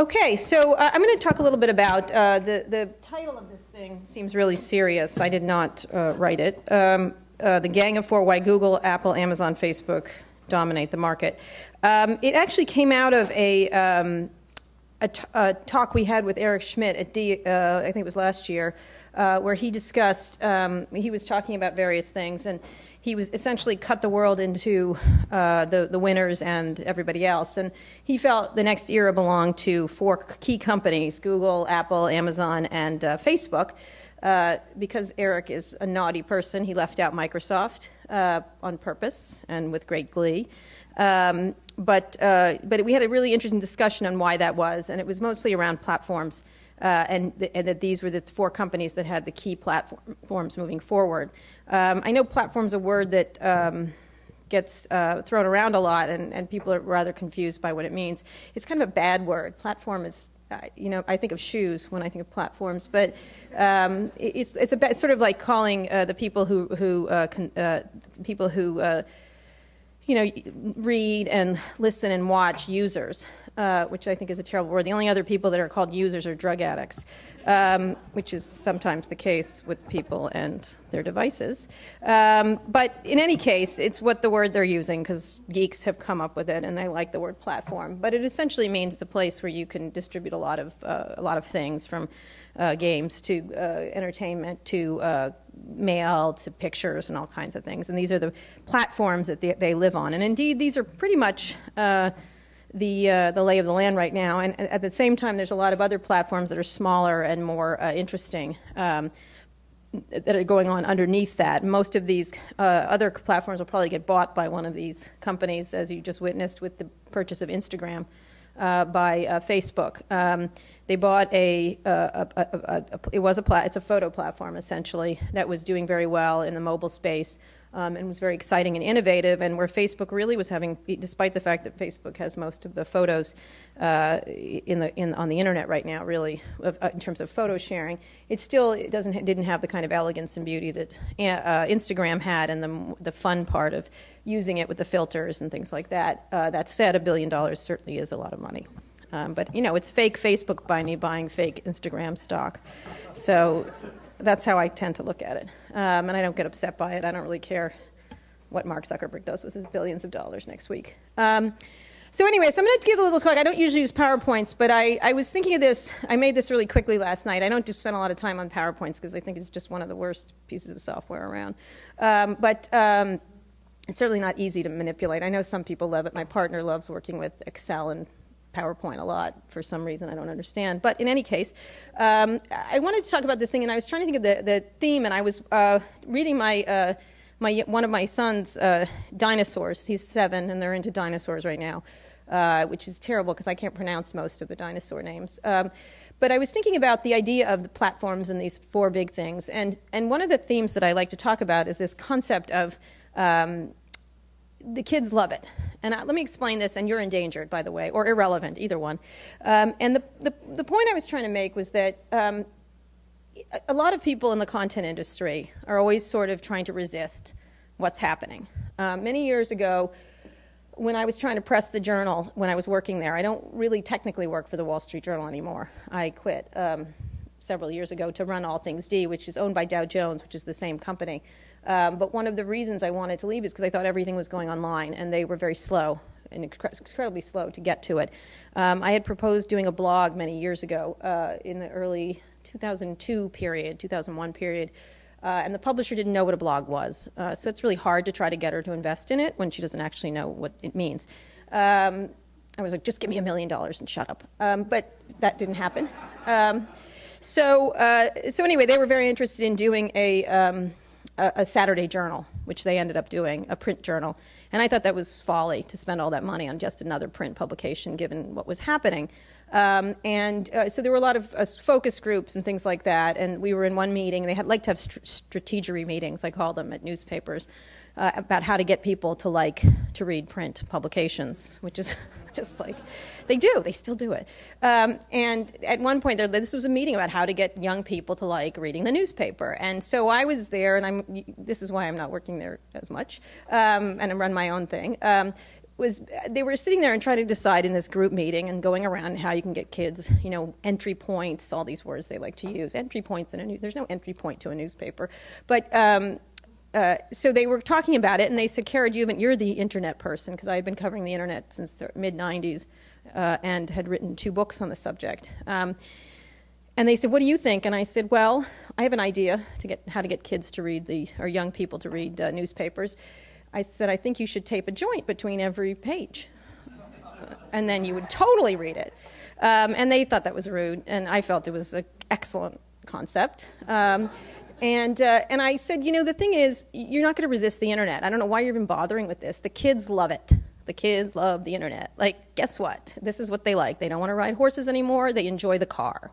Okay, so I'm going to talk a little bit about the title of this thing seems really serious. I did not write it. The Gang of Four: Why Google, Apple, Amazon, Facebook Dominate the Market. It actually came out of a talk we had with Eric Schmidt at I think it was last year, where he discussed, he was talking about various things, and he was essentially cut the world into the winners and everybody else. And he felt the next era belonged to four key companies: Google, Apple, Amazon, and Facebook. Because Eric is a naughty person, he left out Microsoft on purpose and with great glee. But we had a really interesting discussion on why that was, and it was mostly around platforms. And that these were the four companies that had the key platforms moving forward. I know platform's a word that gets thrown around a lot, and people are rather confused by what it means. It's kind of a bad word. Platform is, I think of shoes when I think of platforms, but it's sort of like calling the people who read and listen and watch users. Which I think is a terrible word. The only other people that are called users are drug addicts, which is sometimes the case with people and their devices. But in any case, it's what the word they're using, because geeks have come up with it, and they like the word platform. But it essentially means it's a place where you can distribute a lot of things, from games to entertainment to mail to pictures and all kinds of things. And these are the platforms that they live on. And indeed, these are pretty much the lay of the land right now, and at the same time there's a lot of other platforms that are smaller and more interesting that are going on underneath that. Most of these other platforms will probably get bought by one of these companies, as you just witnessed with the purchase of Instagram by Facebook. They bought it's a photo platform essentially that was doing very well in the mobile space. And was very exciting and innovative, and where Facebook really was having, despite the fact that Facebook has most of the photos on the internet right now, really, in terms of photo sharing, it still didn't have the kind of elegance and beauty that Instagram had, and the fun part of using it with the filters and things like that. That said, $1 billion certainly is a lot of money. But it's fake Facebook buying fake Instagram stock. So that's how I tend to look at it. And I don't get upset by it. I don't really care what Mark Zuckerberg does with his billions of dollars next week. So anyway, so I'm going to give a little talk. I don't usually use PowerPoints, but I was thinking of this. I made this really quickly last night. I don't spend a lot of time on PowerPoints because I think it's just one of the worst pieces of software around. But it's certainly not easy to manipulate. I know some people love it. My partner loves working with Excel and PowerPoint a lot for some reason I don't understand. But in any case, I wanted to talk about this thing, and I was trying to think of the theme, and I was reading one of my son's Dinosaurs. He's 7, and they're into dinosaurs right now, which is terrible because I can't pronounce most of the dinosaur names. But I was thinking about the idea of the platforms and these four big things, and one of the themes that I like to talk about is this concept of the kids love it. And let me explain this, and you're endangered, by the way, or irrelevant, either one. And the point I was trying to make was that a lot of people in the content industry are always sort of trying to resist what's happening. Many years ago, when I was trying to press the Journal, when I was working there, I don't really technically work for the Wall Street Journal anymore. I quit several years ago to run All Things D, which is owned by Dow Jones, which is the same company. But one of the reasons I wanted to leave is because I thought everything was going online, and they were very slow, and incredibly slow to get to it. I had proposed doing a blog many years ago in the early 2002 period, 2001 period, and the publisher didn't know what a blog was. So it's really hard to try to get her to invest in it when she doesn't actually know what it means. I was like, just give me $1 million and shut up. But that didn't happen. So anyway, they were very interested in doing a Saturday journal, which they ended up doing, a print journal. And I thought that was folly to spend all that money on just another print publication, given what was happening. So there were a lot of focus groups and things like that. And we were in one meeting. They like to have strategery meetings, I call them, at newspapers, about how to get people to read print publications, which is just like, they still do it. And at one point, this was a meeting about how to get young people to like reading the newspaper. And so I was there, and this is why I'm not working there as much, and I run my own thing. they were sitting there and trying to decide in this group meeting and going around how you can get kids, you know, entry points, all these words they like to use, entry points in a there's no entry point to a newspaper. But so they were talking about it, and they said, Kara Jubin, you're the internet person, because I had been covering the internet since the mid-'90s and had written 2 books on the subject. And they said, what do you think? And I said, well, I have an idea to how to get kids to read or young people to read newspapers. I said, I think you should tape a joint between every page. And then you would totally read it. And they thought that was rude, and I felt it was an excellent concept. And I said, you know, the thing is, you're not going to resist the internet. I don't know why you're even bothering with this. The kids love it. The kids love the internet. Like, guess what? This is what they like. They don't want to ride horses anymore. They enjoy the car.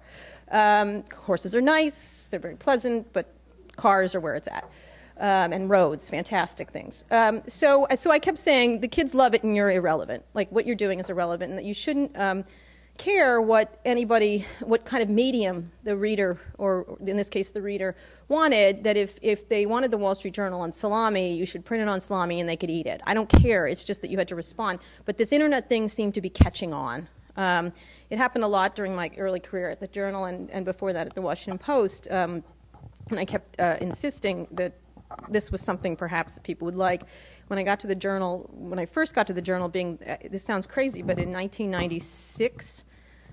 Horses are nice. They're very pleasant, but cars are where it's at. And roads, fantastic things. So I kept saying, the kids love it and you're irrelevant. Like, what you're doing is irrelevant, and that you shouldn't care what kind of medium the reader, or in this case the reader, wanted, that if they wanted the Wall Street Journal on salami, you should print it on salami and they could eat it. I don't care, it's just that you had to respond. But this internet thing seemed to be catching on. It happened a lot during my early career at the Journal and before that at the Washington Post, and I kept insisting that this was something perhaps that people would like. When I got to the Journal, when I first got to the Journal, this sounds crazy, but in 1996,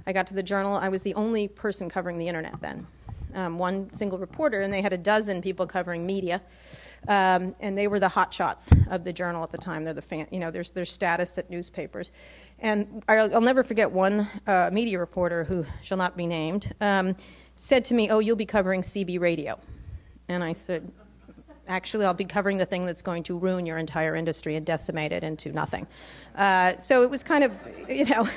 I got to the Journal. I was the only person covering the internet then, one single reporter, and they had a dozen people covering media, and they were the hotshots of the Journal at the time. They're their status at newspapers, and I'll never forget one media reporter who shall not be named said to me, "Oh, you'll be covering CB radio," and I said, actually, I'll be covering the thing that's going to ruin your entire industry and decimate it into nothing. So it was kind of, you know,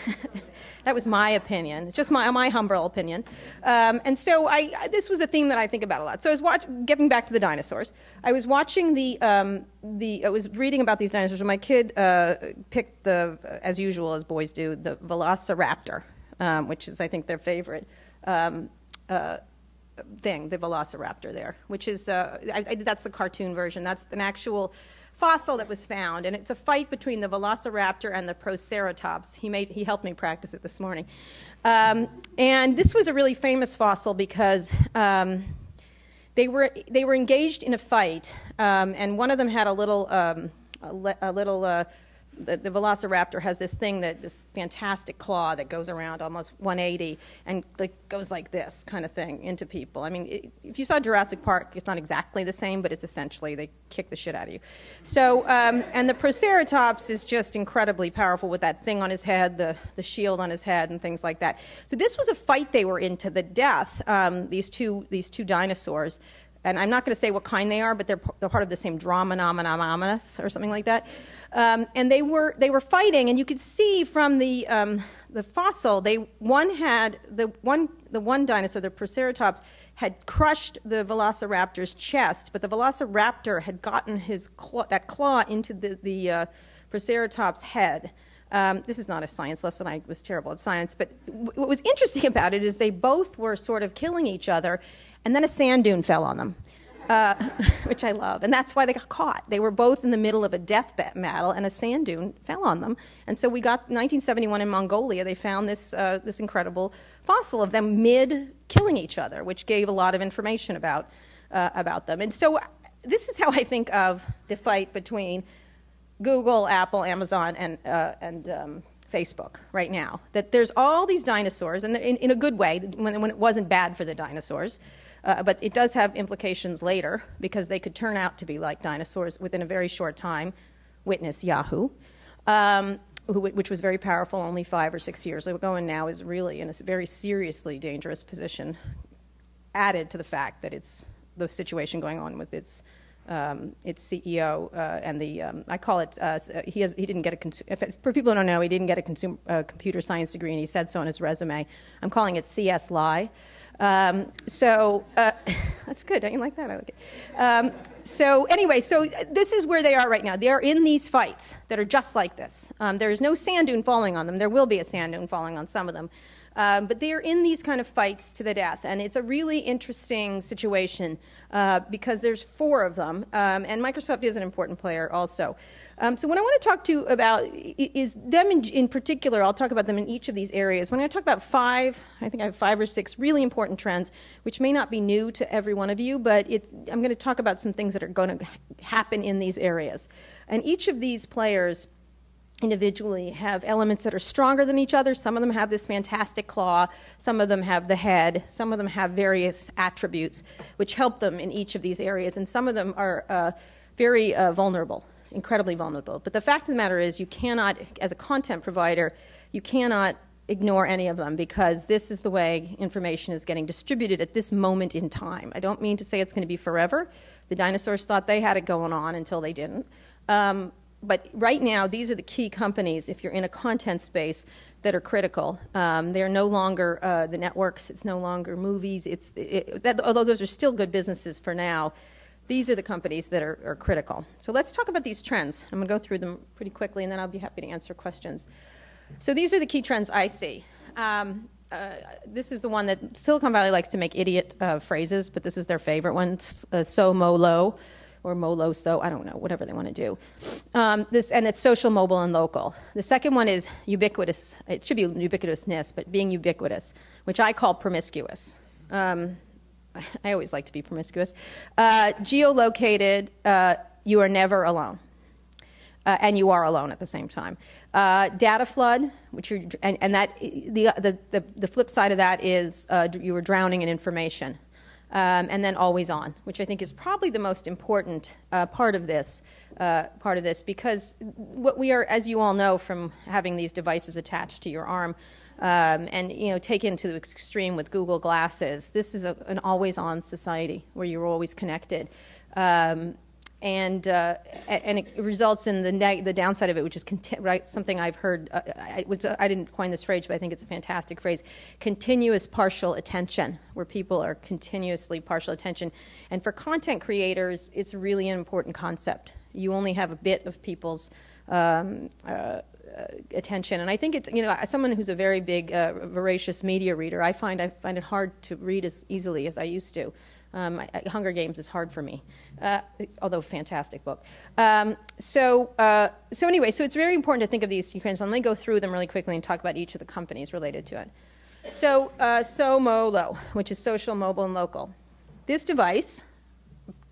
that was my opinion. It's just my humble opinion. And so this was a theme that I think about a lot. So I was getting back to the dinosaurs. I was watching I was reading about these dinosaurs, and my kid picked as usual, as boys do, the Velociraptor, which is, I think, their favorite thing, the Velociraptor there, which is, that's the cartoon version. That's an actual fossil that was found, and it's a fight between the Velociraptor and the Proceratops. He helped me practice it this morning. And this was a really famous fossil because they were engaged in a fight, and one of them had a little the Velociraptor has this thing, this fantastic claw that goes around almost 180 and goes like this kind of thing into people. I mean, if you saw Jurassic Park, it's not exactly the same, but it's essentially, they kick the shit out of you. So, and the Proceratops is just incredibly powerful with that thing on his head, the shield on his head and things like that. So this was a fight they were in to the death, these two dinosaurs. And I'm not going to say what kind they are, but they're part of the same Dromaeosaurus or something like that. And they were fighting, and you could see from the fossil, the one dinosaur, the Proceratops, had crushed the Velociraptor's chest, but the Velociraptor had gotten that claw into the Proceratops' head. This is not a science lesson. I was terrible at science. But what was interesting about it is they both were sort of killing each other, and then a sand dune fell on them, which I love. And that's why they got caught. They were both in the middle of a death battle, and a sand dune fell on them. And so we got 1971 in Mongolia, they found this incredible fossil of them mid-killing each other, which gave a lot of information about them. And so this is how I think of the fight between Google, Apple, Amazon, and Facebook right now. That there's all these dinosaurs, and in a good way, when it wasn't bad for the dinosaurs, but it does have implications later, because they could turn out to be like dinosaurs within a very short time. Witness Yahoo, which was very powerful only 5 or 6 years ago, and now is really in a very seriously dangerous position, added to the fact that it's the situation going on with its CEO and I call it, he didn't get for people who don't know, he didn't get a computer science degree, and he said so on his resume. I'm calling it CS Lie. So that's good, don't you like that? I like it. So anyway, so this is where they are right now. They are in these fights that are just like this. There is no sand dune falling on them. There will be a sand dune falling on some of them. But they are in these kind of fights to the death, and it's a really interesting situation because there's 4 of them, and Microsoft is an important player also. So what I want to talk to you about is them in particular. I'll talk about them in each of these areas. When I talk about I think I have 5 or 6 really important trends, which may not be new to every one of you, but I'm going to talk about some things that are going to happen in these areas. And each of these players individually have elements that are stronger than each other. Some of them have this fantastic claw, some of them have the head, some of them have various attributes which help them in each of these areas, and some of them are very vulnerable, incredibly vulnerable. But the fact of the matter is you cannot, as a content provider, you cannot ignore any of them because this is the way information is getting distributed at this moment in time. I don't mean to say it's going to be forever. The dinosaurs thought they had it going on until they didn't. But right now, these are the key companies, if you're in a content space, that are critical. They're no longer the networks. It's no longer movies. Although those are still good businesses for now, these are the companies that are critical. So let's talk about these trends. I'm going to go through them pretty quickly, and then I'll be happy to answer questions. So these are the key trends I see. This is the one that Silicon Valley likes to make idiot phrases, but this is their favorite one, so mo lo. Or MOLO, so I don't know, whatever they want to do. And it's social, mobile, and local. The second one is ubiquitous. It should be ubiquitousness, but being ubiquitous, which I call promiscuous. I always like to be promiscuous. Geolocated, you are never alone. And you are alone at the same time. Data flood, which the flip side of that is you are drowning in information. And then always on, which I think is probably the most important part of this, because what we are, as you all know from having these devices attached to your arm, and taken to the extreme with Google Glasses, this is an always-on society where you're always connected. And it results in the downside of it, which is something I've heard. I didn't coin this phrase, but I think it's a fantastic phrase: continuous partial attention, where people are continuously partial attention. And for content creators, it's really an important concept. You only have a bit of people's attention, and I think it's as someone who's a very big, voracious media reader, I find it hard to read as easily as I used to. Hunger Games is hard for me, although fantastic book. So anyway, so it's very important to think of these trends. Let me go through them really quickly and talk about each of the companies related to it. So SOMOLO, which is social, mobile, and local. This device,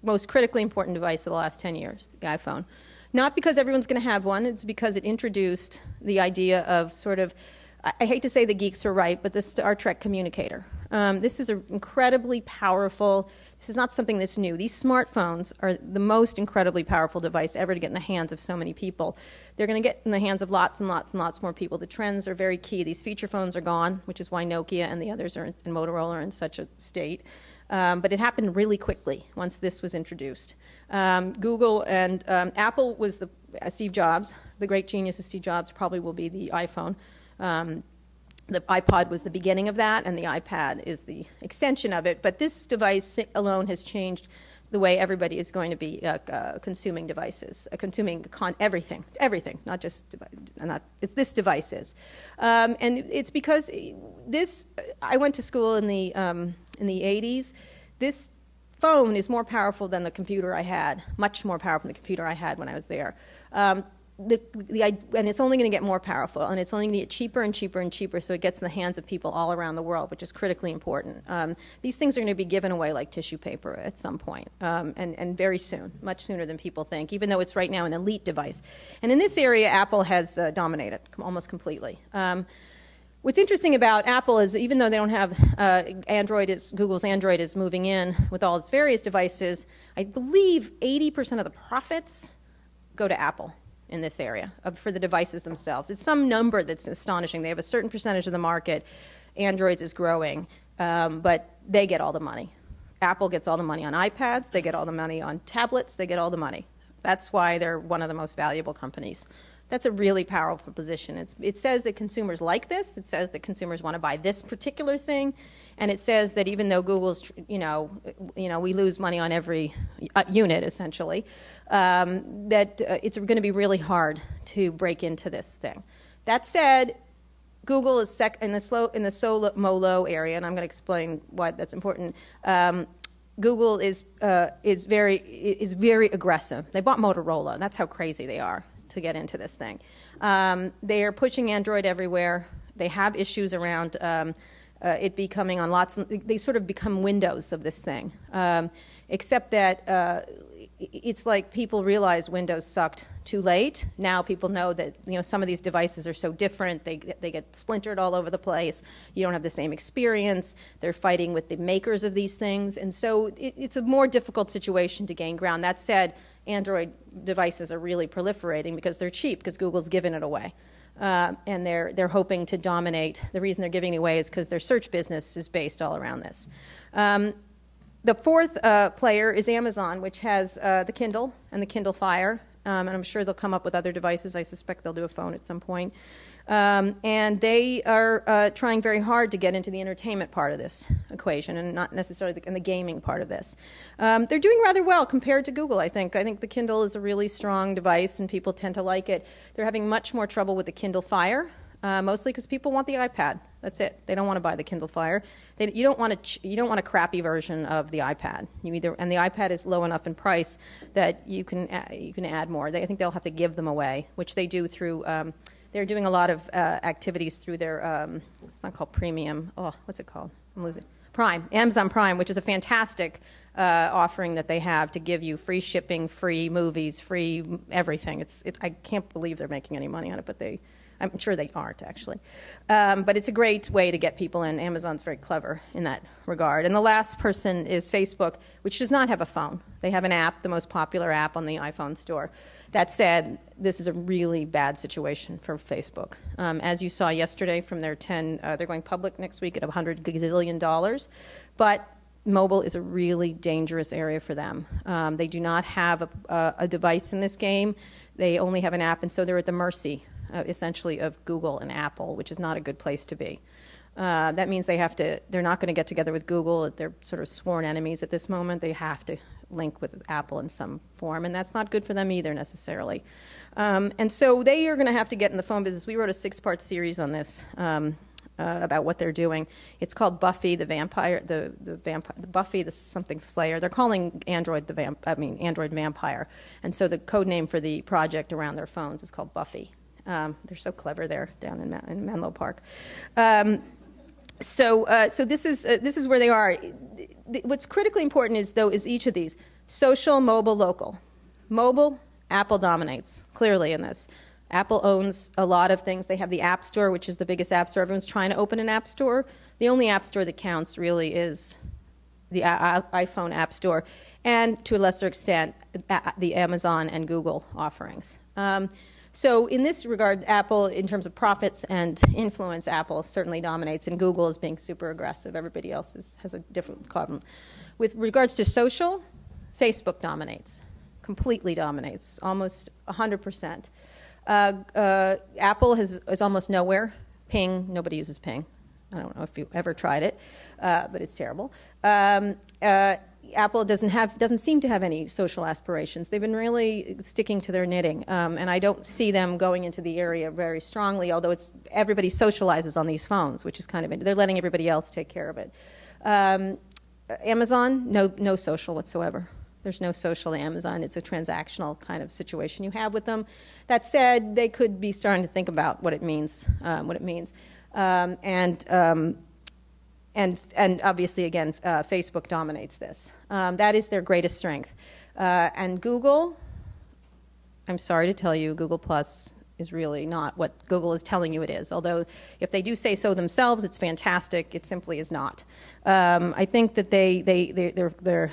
most critically important device of the last 10 years, the iPhone. Not because everyone's going to have one, it's because it introduced the idea of sort of, I hate to say the geeks are right, but the Star Trek communicator. This is an incredibly powerful, this is not something that's new. These smartphones are the most incredibly powerful device ever to get in the hands of so many people. They're going to get in the hands of lots and lots and lots more people. The trends are very key. These feature phones are gone, which is why Nokia and the others and Motorola are in such a state. But it happened really quickly once this was introduced. Google and Apple was Steve Jobs, the great genius of Steve Jobs, probably will be the iPhone. The iPod was the beginning of that, and the iPad is the extension of it. But this device alone has changed the way everybody is going to be consuming devices, consuming everything, not just it's this devices, and it's because this. I went to school in the 80s. This phone is more powerful than the computer I had, much more powerful than the computer I had when I was there. And it's only going to get more powerful, and it's only going to get cheaper and cheaper and cheaper, so it gets in the hands of people all around the world, which is critically important. These things are going to be given away like tissue paper at some point, and very soon, much sooner than people think, even though it's right now an elite device. And in this area, Apple has dominated almost completely. What's interesting about Apple is even though they don't have Google's Android is moving in with all its various devices, I believe 80% of the profits go to Apple in this area for the devices themselves. It's some number that's astonishing. They have a certain percentage of the market. Android's is growing, but they get all the money. Apple gets all the money on iPads. They get all the money on tablets. They get all the money. That's why they're one of the most valuable companies. That's a really powerful position. It says that consumers like this. It says that consumers want to buy this particular thing. And it says that even though Google's, we lose money on every unit, essentially, that it's going to be really hard to break into this thing. That said, Google is in the SOMOLO area, and I'm going to explain why that's important. Google is very aggressive. They bought Motorola. That's how crazy they are. to get into this thing. They are pushing Android everywhere. They have issues around it becoming on lots. They sort of become windows of this thing, except that it's like people realize Windows sucked too late. Now people know that some of these devices are so different. They get splintered all over the place. You don't have the same experience. They're fighting with the makers of these things, and so it's a more difficult situation to gain ground. That said, Android devices are really proliferating because they're cheap, because Google's given it away. And they're hoping to dominate. The reason they're giving it away is because their search business is based all around this. The fourth player is Amazon, which has the Kindle and the Kindle Fire. And I'm sure they'll come up with other devices. I suspect they'll do a phone at some point. And they are trying very hard to get into the entertainment part of this equation, and not necessarily in the gaming part of this. They're doing rather well compared to Google, I think. I think the Kindle is a really strong device, and people tend to like it. They're having much more trouble with the Kindle Fire, mostly because people want the iPad. That's it. They don't want to buy the Kindle Fire. You don't want a crappy version of the iPad. And the iPad is low enough in price that you can add more. I think they'll have to give them away, which they do through. They're doing a lot of activities through their, it's not called Premium. Oh, what's it called? I'm losing. Prime, Amazon Prime, which is a fantastic offering that they have to give you free shipping, free movies, free everything. I can't believe they're making any money on it, but I'm sure they aren't, actually. But it's a great way to get people in. Amazon's very clever in that regard. And the last person is Facebook, which does not have a phone. They have an app, the most popular app on the iPhone store. That said, this is a really bad situation for Facebook. As you saw yesterday from their they're going public next week at $100 gazillion. But mobile is a really dangerous area for them. They do not have a device in this game. They only have an app, and so they're at the mercy, essentially, of Google and Apple, which is not a good place to be. That means they're not going to get together with Google. They're sort of sworn enemies at this moment. They have to link with Apple in some form, and that's not good for them either necessarily. And so they are going to have to get in the phone business. We wrote a 6-part series on this about what they're doing. It's called Buffy the Vampire, Buffy the something Slayer. They're calling Android Android Vampire, and so the code name for the project around their phones is called Buffy. They're so clever there down in Menlo Park. So this is where they are. What's critically important is each of these: social, mobile, local. Mobile, Apple dominates clearly in this. Apple owns a lot of things. They have the App Store, which is the biggest app store. Everyone's trying to open an app store. The only app store that counts really is the iPhone App Store, and to a lesser extent, the Amazon and Google offerings. So in this regard, Apple, in terms of profits and influence, Apple certainly dominates, and Google is being super aggressive. Everybody else has a different problem. With regards to social, Facebook dominates, completely dominates, almost 100%. Apple is almost nowhere. Ping, nobody uses Ping. I don't know if you ever tried it, but it's terrible. Apple doesn't seem to have any social aspirations. They've been really sticking to their knitting, and I don't see them going into the area very strongly. Although everybody socializes on these phones, which is kind of they're letting everybody else take care of it. Amazon, no social whatsoever. There's no social at Amazon. It's a transactional kind of situation you have with them. That said, they could be starting to think about what it means. And obviously, again, Facebook dominates this. That is their greatest strength. And Google, I'm sorry to tell you, Google Plus is really not what Google is telling you it is. Although, if they do say so themselves, it's fantastic. It simply is not. I think that they're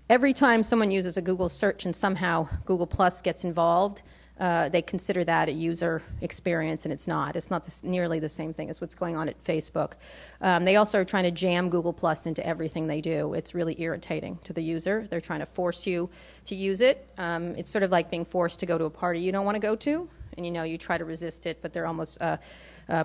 every time someone uses a Google search and somehow Google Plus gets involved, they consider that a user experience, and it's not. It's not nearly the same thing as what's going on at Facebook. They also are trying to jam Google Plus into everything they do. It's really irritating to the user. They're trying to force you to use it. It's sort of like being forced to go to a party you don't want to go to, and you try to resist it, but they're almost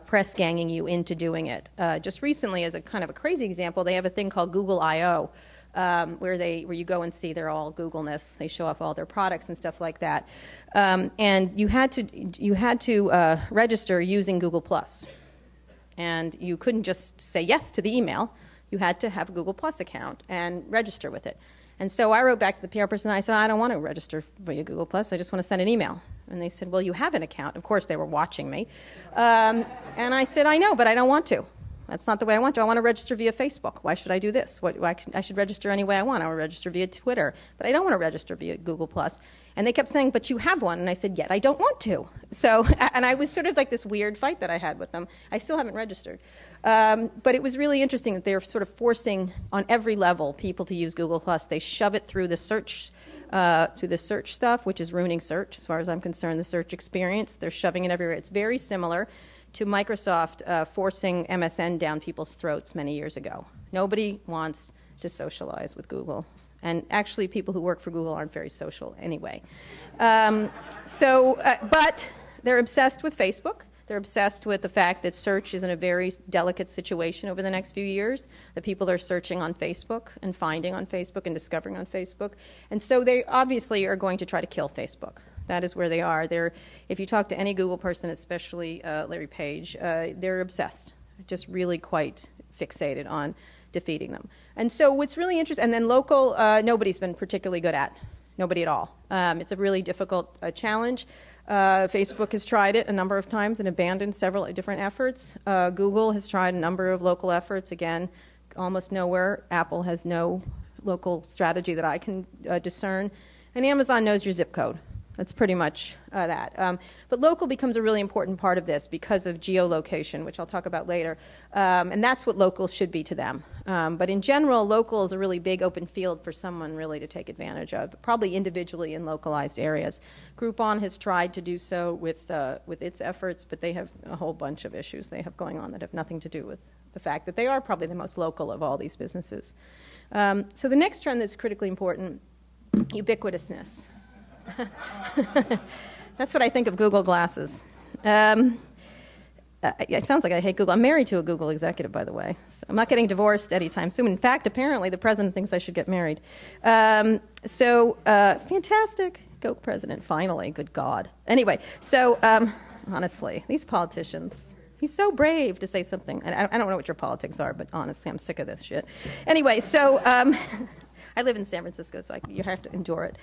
press ganging you into doing it. Just recently, as a kind of a crazy example, they have a thing called Google I/O. Where you go and see they're all Google-ness. They show off all their products and stuff like that. And you had to register using Google Plus, and you couldn't just say yes to the email. You had to have a Google Plus account and register with it. And so I wrote back to the PR person, and I said, I don't want to register via Google+, I just want to send an email. And they said, well, you have an account. Of course, they were watching me. And I said, I know, but I don't want to. That's not the way I want to. I want to register via Facebook. Why should I do this? I should register any way I want. I want to register via Twitter. But I don't want to register via Google+. And they kept saying, but you have one. And I said, yet I don't want to. So, and I was sort of like this weird fight that I had with them. I still haven't registered. But it was really interesting that they're sort of forcing, on every level, people to use Google+. They shove it through the search stuff, which is ruining search, as far as I'm concerned, the search experience. They're shoving it everywhere. It's very similar to Microsoft forcing MSN down people's throats many years ago. Nobody wants to socialize with Google. And actually, people who work for Google aren't very social anyway. But they're obsessed with Facebook. They're obsessed with the fact that search is in a very delicate situation over the next few years, that people are searching on Facebook and finding on Facebook and discovering on Facebook. And so they obviously are going to try to kill Facebook. That is where they are. If you talk to any Google person, especially Larry Page, they're obsessed, just really quite fixated on defeating them. And so what's really interesting, and then local, nobody's been particularly good at, nobody at all. It's a really difficult challenge. Facebook has tried it a number of times and abandoned several different efforts. Google has tried a number of local efforts, again, almost nowhere. Apple has no local strategy that I can discern. And Amazon knows your zip code. That's pretty much that. But local becomes a really important part of this because of geolocation, which I'll talk about later. And that's what local should be to them. But in general, local is a really big open field for someone really to take advantage of, probably individually in localized areas. Groupon has tried to do so with its efforts, but they have a whole bunch of issues they have going on that have nothing to do with the fact that they are probably the most local of all these businesses. So the next trend that's critically important, ubiquitousness. That's what I think of Google glasses. It sounds like I hate Google. I'm married to a Google executive, by the way. So I'm not getting divorced anytime soon. In fact, apparently the president thinks I should get married. Fantastic. Go president, finally. Good God. Anyway, so honestly, these politicians, he's so brave to say something. And I don't know what your politics are, but honestly, I'm sick of this shit. Anyway, so I live in San Francisco, so you have to endure it.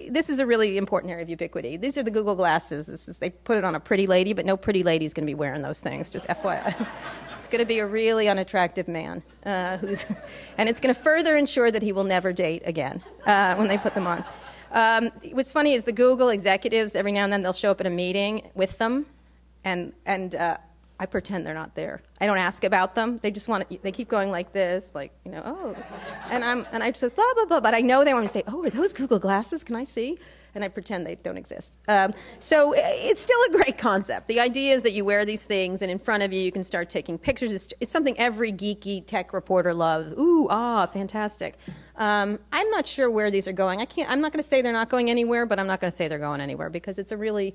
This is a really important area of ubiquity. These are the Google glasses. They put it on a pretty lady, but no pretty lady's going to be wearing those things, just FYI. It's going to be a really unattractive man, and it's going to further ensure that he will never date again when they put them on. What's funny is the Google executives, every now and then they'll show up at a meeting with them, and I pretend they're not there. I don't ask about them. They just want to, they keep going like this, like, oh. And I just say, blah, blah, blah. But I know they want me to say, oh, are those Google glasses? Can I see? And I pretend they don't exist. So it's still a great concept. The idea is that you wear these things, and in front of you, you can start taking pictures. It's something every geeky tech reporter loves. Ooh, fantastic. I'm not sure where these are going. I'm not going to say they're not going anywhere, but I'm not going to say they're going anywhere because it's a really...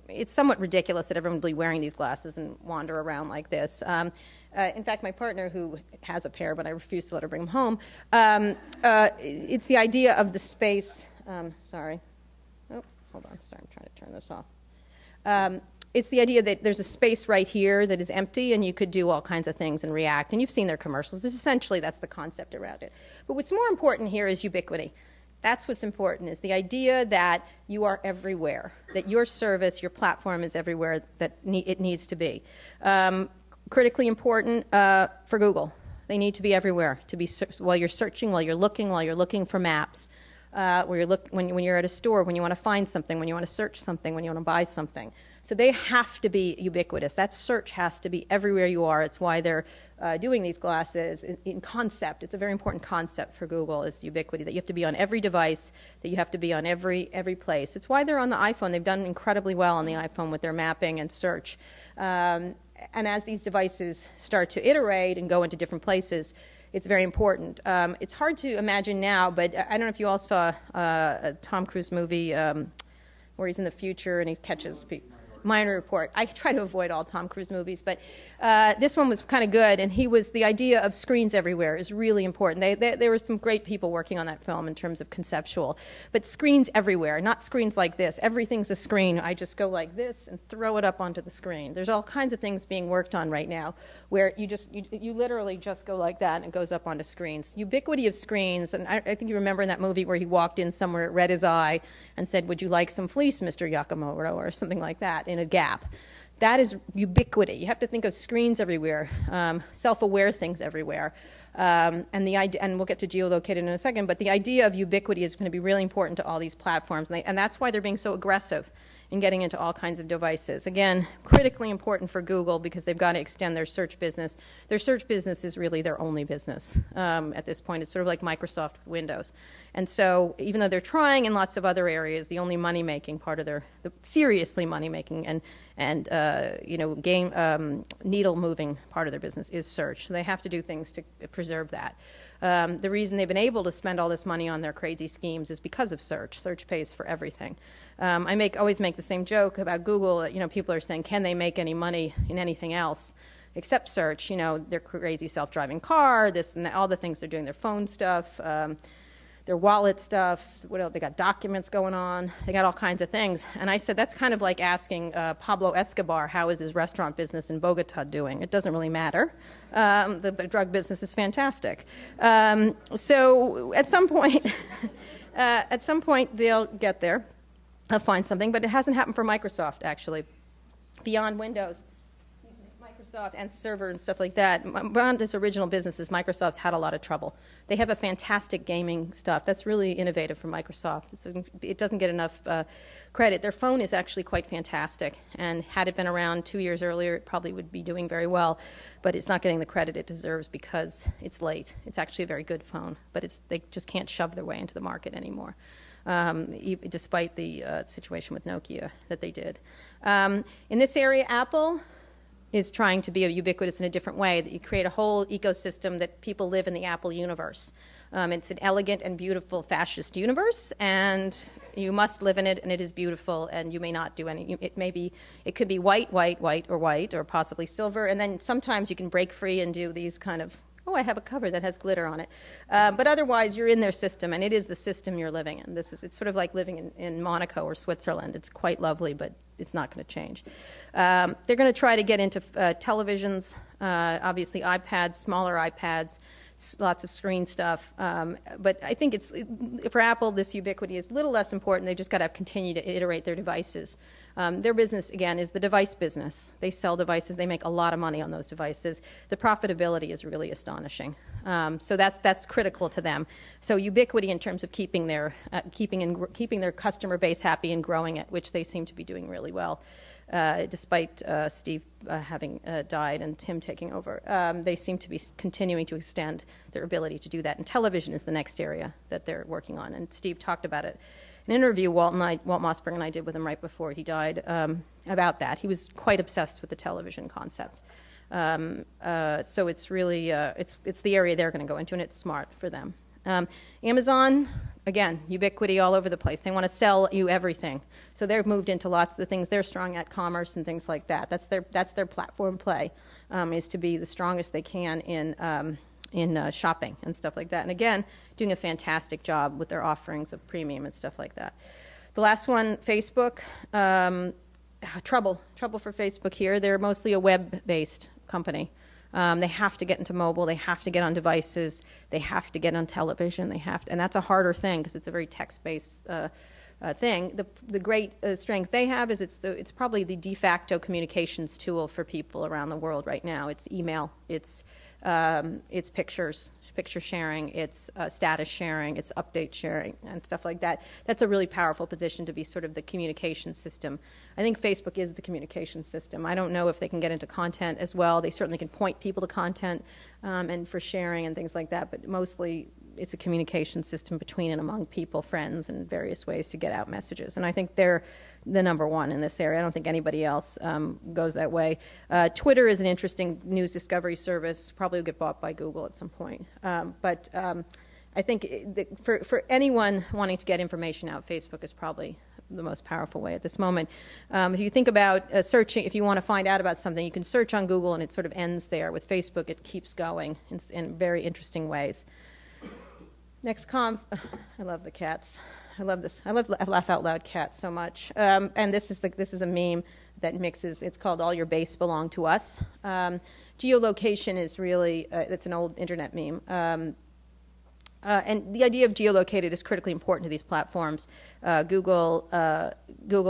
it's somewhat ridiculous that everyone would be wearing these glasses and wander around like this. In fact, my partner, who has a pair, but I refuse to let her bring them home, it's the idea of the space. Sorry. Oh, hold on. Sorry, I'm trying to turn this off. It's the idea that there's a space right here that is empty, and you could do all kinds of things and react. And you've seen their commercials. Essentially, that's the concept around it. But what's more important here is ubiquity. That's what's important, is the idea that you are everywhere, that your service, your platform is everywhere that it needs to be. Critically important for Google. They need to be everywhere, to be while you're searching, while you're looking for maps, when you're at a store, when you want to find something, when you want to search something, when you want to buy something. So they have to be ubiquitous. That search has to be everywhere you are. It's why they're doing these glasses in concept. It's a very important concept for Google, is ubiquity, that you have to be on every device, that you have to be on every place. It's why they're on the iPhone. They've done incredibly well on the iPhone with their mapping and search. And as these devices start to iterate and go into different places, it's very important. It's hard to imagine now, but I don't know if you all saw a Tom Cruise movie where he's in the future and he catches people. Minor Report. I try to avoid all Tom Cruise movies, but this one was kind of good. And the idea of screens everywhere is really important. There were some great people working on that film in terms of conceptual, but screens everywhere, not screens like this. Everything's a screen. I just go like this and throw it up onto the screen. There's all kinds of things being worked on right now where you literally just go like that and it goes up onto screens. Ubiquity of screens, and I think you remember in that movie where he walked in somewhere, read his eye, and said, "Would you like some fleece, Mr. Yakamoto?" or something like that in a Gap. That is ubiquity. You have to think of screens everywhere, self-aware things everywhere. And we'll get to geolocated in a second, but the idea of ubiquity is going to be really important to all these platforms, and that's why they're being so aggressive in getting into all kinds of devices. Again, critically important for Google because they've got to extend their search business. Their search business is really their only business at this point. It's sort of like Microsoft with Windows. And so even though they're trying in lots of other areas, the only money-making part of the seriously money-making and game needle-moving part of their business is search. So they have to do things to preserve that. The reason they've been able to spend all this money on their crazy schemes is because of search. Search pays for everything. I always make the same joke about Google. People are saying, can they make any money in anything else except search? Their crazy self-driving car, this and that, all the things they're doing, their phone stuff, their wallet stuff. What else? They got documents going on. They got all kinds of things. And I said, that's kind of like asking Pablo Escobar, how is his restaurant business in Bogota doing? It doesn't really matter. The drug business is fantastic. So at some point, they'll get there. They'll find something, but it hasn't happened for Microsoft, actually. Beyond Windows, Microsoft and server and stuff like that, beyond its original businesses, Microsoft's had a lot of trouble. They have a fantastic gaming stuff. That's really innovative for Microsoft. It doesn't get enough credit. Their phone is actually quite fantastic, and had it been around 2 years earlier, it probably would be doing very well, but it's not getting the credit it deserves because it's late. It's actually a very good phone, but they just can't shove their way into the market anymore. Despite the situation with Nokia that they did. In this area, Apple is trying to be ubiquitous in a different way, that you create a whole ecosystem that people live in the Apple universe. It's an elegant and beautiful fascist universe, and you must live in it, and it is beautiful, and you may not do any. It could be white, or possibly silver, and then sometimes you can break free and do these kind of, I have a cover that has glitter on it. But otherwise, you're in their system, and it is the system you're living in. It's sort of like living in Monaco or Switzerland. It's quite lovely, but it's not going to change. They're going to try to get into televisions, obviously iPads, smaller iPads, lots of screen stuff. But I think for Apple, this ubiquity is a little less important. They've just got to continue to iterate their devices. Their business, again, is the device business. They sell devices. They make a lot of money on those devices. The profitability is really astonishing. So that's critical to them. So ubiquity in terms of keeping their customer base happy and growing it, which they seem to be doing really well, despite Steve having died and Tim taking over. They seem to be continuing to extend their ability to do that. And television is the next area that they're working on. And Steve talked about it. An interview Walt Mossberg and I did with him right before he died about that. He was quite obsessed with the television concept. So it's really it's the area they're going to go into, and it's smart for them. Amazon, again, ubiquity all over the place. They want to sell you everything. So they've moved into lots of the things they're strong at, commerce and things like that. That's their platform play, is to be the strongest they can in shopping and stuff like that. And again, doing a fantastic job with their offerings of premium and stuff like that. The last one, Facebook. Trouble for Facebook here. They're mostly a web-based company. They have to get into mobile. They have to get on devices. They have to get on television. And that's a harder thing because it's a very text-based thing. The great strength they have is it's probably the de facto communications tool for people around the world right now. It's email. It's picture sharing, it's status sharing, it's update sharing, and stuff like that. That's a really powerful position to be sort of the communication system. I think Facebook is the communication system. I don't know if they can get into content as well. They certainly can point people to content and for sharing and things like that, but mostly it's a communication system between and among people, friends, and various ways to get out messages. And I think they're the number one in this area. I don't think anybody else goes that way. Twitter is an interesting news discovery service. Probably will get bought by Google at some point. But I think for anyone wanting to get information out, Facebook is probably the most powerful way at this moment. If you think about searching, if you want to find out about something, you can search on Google and it sort of ends there. With Facebook, it keeps going in very interesting ways. Next I love the cats. I love this. I love laugh out loud cats so much. And this is a meme that mixes. It's called "All Your Base Belong to Us." Geolocation is really it's an old internet meme. And the idea of geolocated is critically important to these platforms. Google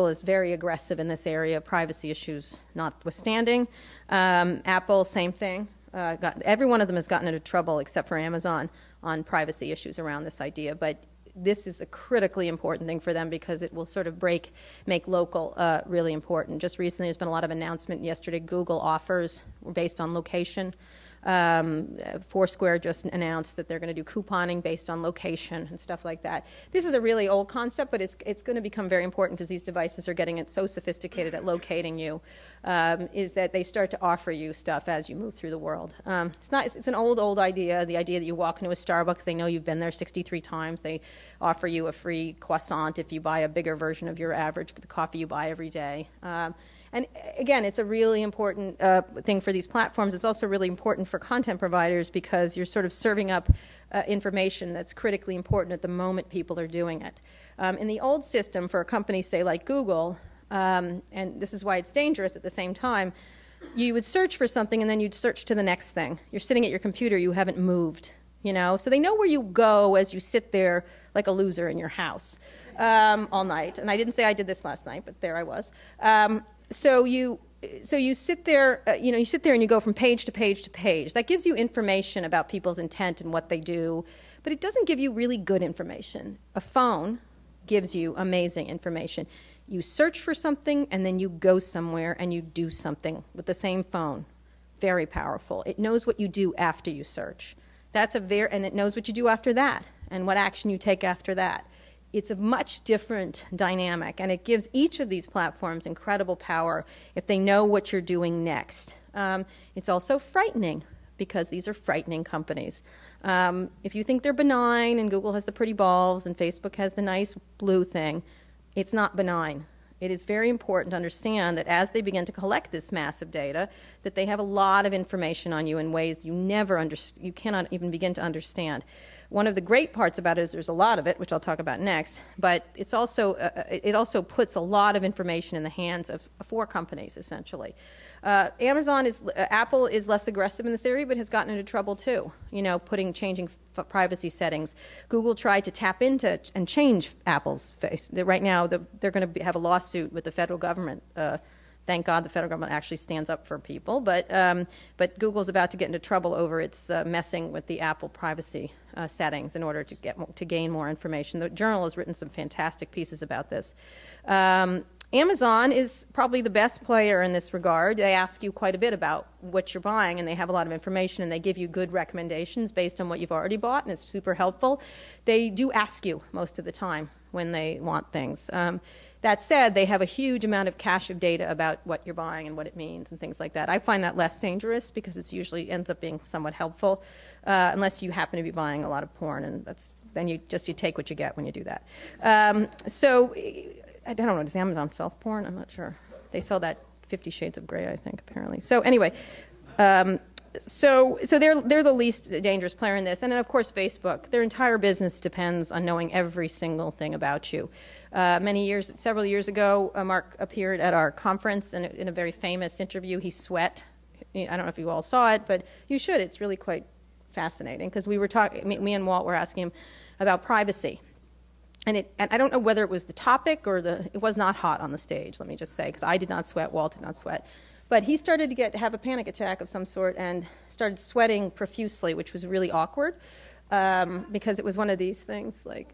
is very aggressive in this area, privacy issues notwithstanding. Apple, same thing. Every one of them has gotten into trouble except for Amazon on privacy issues around this idea. But this is a critically important thing for them because it will sort of make local really important. Just recently, there's been a lot of announcement. Yesterday, Google offers were based on location. Foursquare just announced that they're going to do couponing based on location and stuff like that. This is a really old concept, but it's going to become very important because these devices are getting so sophisticated at locating you, is that they start to offer you stuff as you move through the world. It's an old idea, the idea that you walk into a Starbucks, they know you've been there 63 times, they offer you a free croissant if you buy a bigger version of your average the coffee you buy every day. And again, it's a really important thing for these platforms. It's also really important for content providers because you're sort of serving up information that's critically important at the moment people are doing it. In the old system, for a company, say, like Google, and this is why it's dangerous at the same time, you would search for something and then you'd search to the next thing. You're sitting at your computer, you haven't moved, you know? So they know where you go as you sit there like a loser in your house all night. And I didn't say I did this last night, but there I was. So you sit there, you sit there and you go from page to page to page. That gives you information about people's intent and what they do, but it doesn't give you really good information. A phone gives you amazing information. You search for something and then you go somewhere and you do something with the same phone. Very powerful. It knows what you do after you search. And it knows what you do after that and what action you take after that. It's a much different dynamic, and it gives each of these platforms incredible power if they know what you're doing next. It's also frightening because these are frightening companies. If you think they're benign and Google has the pretty balls and Facebook has the nice blue thing, it's not benign. It is very important to understand that as they begin to collect this massive data, that they have a lot of information on you in ways you cannot even begin to understand. One of the great parts about it is there's a lot of it, which I'll talk about next, but it also puts a lot of information in the hands of 4 companies, essentially. Apple is less aggressive in this area, but has gotten into trouble too, changing privacy settings. Google tried to tap into and change Apple's face. Right now, they're going to have a lawsuit with the federal government. Thank God the federal government actually stands up for people, but Google's about to get into trouble over its messing with the Apple privacy settings in order to gain more information. The Journal has written some fantastic pieces about this. Amazon is probably the best player in this regard. They ask you quite a bit about what you're buying, and they have a lot of information, and they give you good recommendations based on what you've already bought, and it's super helpful. They do ask you most of the time when they want things. That said, they have a huge amount of cache of data about what you're buying and what it means and things like that. I find that less dangerous because it usually ends up being somewhat helpful, unless you happen to be buying a lot of porn, and then you take what you get when you do that. So I don't know, does Amazon sell porn? I'm not sure. They sell that 50 Shades of Grey, I think, apparently. So anyway, so they're the least dangerous player in this. And then, of course, Facebook. Their entire business depends on knowing every single thing about you. Several years ago, Mark appeared at our conference, and in a very famous interview, he sweat. I don't know if you all saw it, but you should. It's really quite fascinating, because we were talking, me and Walt were asking him about privacy. And I don't know whether it was the topic or it was not hot on the stage, let me just say, because I did not sweat, Walt did not sweat. But he started to have a panic attack of some sort and started sweating profusely, which was really awkward, because it was one of these things like...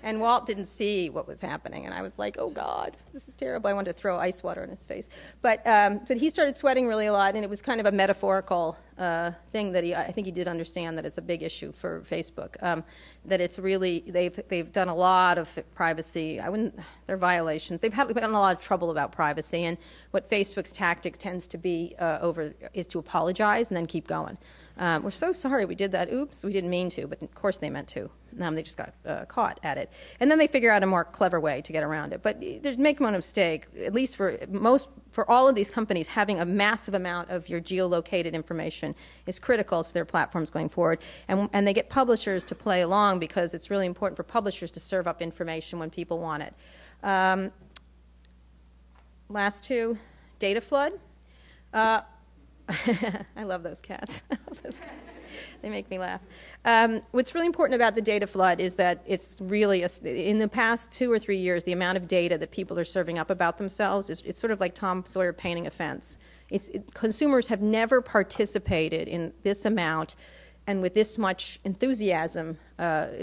And Walt didn't see what was happening, and I was like, oh, God, this is terrible. I wanted to throw ice water in his face. But he started sweating really a lot, and it was kind of a metaphorical thing that I think he did understand that it's a big issue for Facebook, that it's really, they've done a lot of privacy. They're violations. They've gotten a lot of trouble about privacy, and what Facebook's tactic tends to be is to apologize and then keep going. We're so sorry we did that. Oops, we didn't mean to, but of course they meant to. They just got caught at it. And then they figure out a more clever way to get around it. But make no mistake, at least for all of these companies, having a massive amount of your geolocated information is critical to their platforms going forward. And they get publishers to play along because it's really important for publishers to serve up information when people want it. Last two, data flood. I love those cats. I love those cats. They make me laugh. What's really important about the data flood is that it's really, in the past 2 or 3 years, the amount of data that people are serving up about themselves, it's sort of like Tom Sawyer painting a fence. Consumers have never participated in this amount and with this much enthusiasm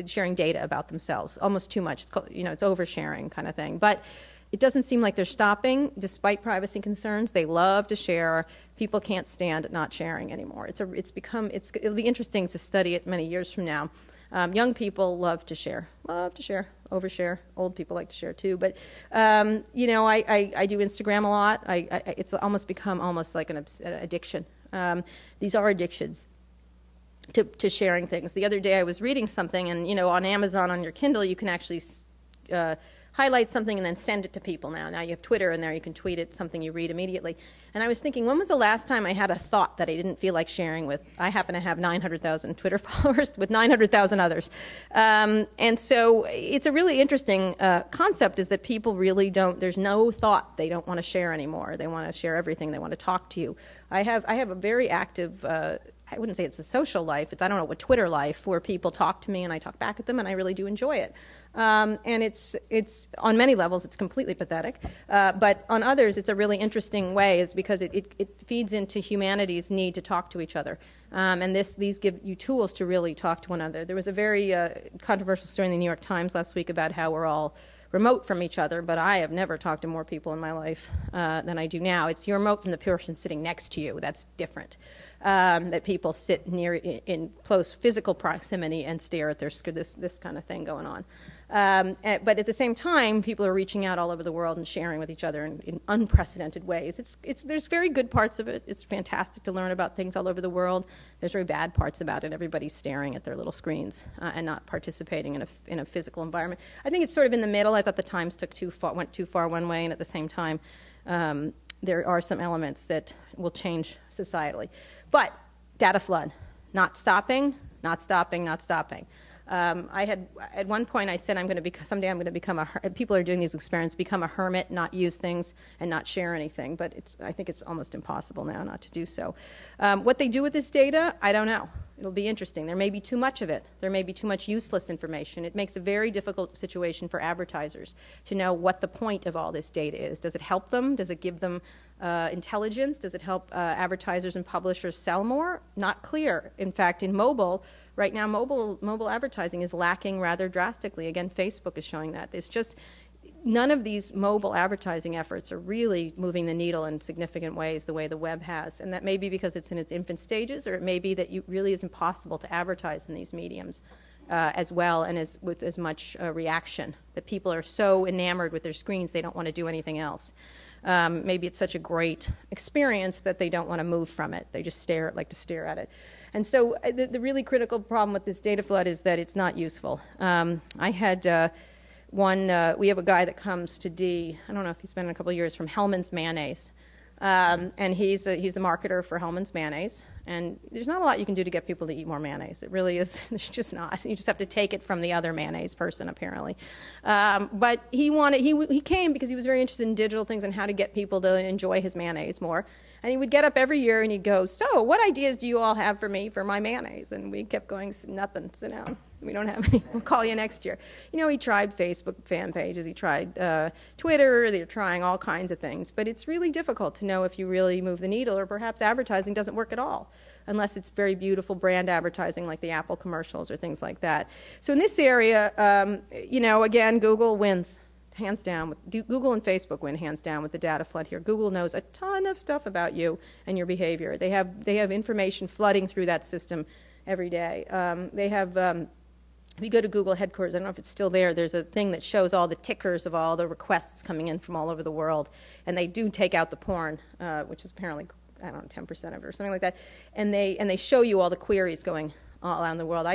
sharing data about themselves. Almost too much. It's oversharing kind of thing. But it doesn't seem like they're stopping, despite privacy concerns. They love to share. People can't stand not sharing anymore. It'll be interesting to study it many years from now. Young people love to share, overshare. Old people like to share too. But I do Instagram a lot. It's almost become like an addiction. These are addictions to sharing things. The other day I was reading something, and on Amazon on your Kindle you can actually highlight something and then send it to people now. Now you have Twitter in there, you can tweet it, something you read immediately. And I was thinking, when was the last time I had a thought that I didn't feel like sharing with? I happen to have 900,000 Twitter followers with 900,000 others. And so it's a really interesting concept, is that people really there's no thought they don't want to share anymore. They want to share everything. They want to talk to you. I have a very active, I wouldn't say it's a social life, I don't know what Twitter life, where people talk to me and I talk back at them, and I really do enjoy it. And it's on many levels it's completely pathetic, but on others it's a really interesting way, is because it feeds into humanity's need to talk to each other, and these give you tools to really talk to one another. There was a very controversial story in the New York Times last week about how we're all remote from each other, but I have never talked to more people in my life than I do now. It's you're remote from the person sitting next to you. That's different. That people sit near in close physical proximity and stare at this kind of thing going on. But at the same time, people are reaching out all over the world and sharing with each other in unprecedented ways. There's very good parts of it. It's fantastic to learn about things all over the world. There's very bad parts about it. Everybody's staring at their little screens and not participating in a physical environment. I think it's sort of in the middle. I thought the Times went too far one way, and at the same time, there are some elements that will change societally. But data flood, not stopping, not stopping, not stopping. At one point I said someday I'm going to become people are doing these experiments, become a hermit, not use things and not share anything, but I think it's almost impossible now not to do so. What they do with this data, I don't know. It'll be interesting. There may be too much of it. There may be too much useless information. It makes a very difficult situation for advertisers to know what the point of all this data is. Does it help them? Does it give them intelligence? Does it help advertisers and publishers sell more? Not clear. In fact, in mobile, right now, mobile advertising is lacking rather drastically. Again, Facebook is showing that. It's just none of these mobile advertising efforts are really moving the needle in significant ways the way the web has. And that may be because it's in its infant stages, or it may be that it really is impossible to advertise in these mediums as well and with as much reaction, that people are so enamored with their screens they don't want to do anything else. Maybe it's such a great experience that they don't want to move from it. They just like to stare at it. And so the really critical problem with this data flood is that it's not useful. I had we have a guy that comes to D, I don't know if he's been in a couple of years, from Hellmann's Mayonnaise. And he's the marketer for Hellmann's Mayonnaise. And there's not a lot you can do to get people to eat more mayonnaise. It really is, there's just not. You just have to take it from the other mayonnaise person, apparently. But he came because he was very interested in digital things and how to get people to enjoy his mayonnaise more. And he would get up every year and he'd go, so what ideas do you all have for me for my mayonnaise? And we kept going, nothing, sit down. We don't have any. We'll call you next year. He tried Facebook fan pages. He tried Twitter. They're trying all kinds of things. But it's really difficult to know if you really move the needle, or perhaps advertising doesn't work at all, unless it's very beautiful brand advertising like the Apple commercials or things like that. So in this area, again, Google wins. Hands down. Google and Facebook win hands down with the data flood here. Google knows a ton of stuff about you and your behavior. They have information flooding through that system every day. If you go to Google headquarters, I don't know if it's still there, there's a thing that shows all the tickers of all the requests coming in from all over the world. And they do take out the porn, which is apparently I don't know, 10% of it or something like that, and they show you all the queries going all around the world.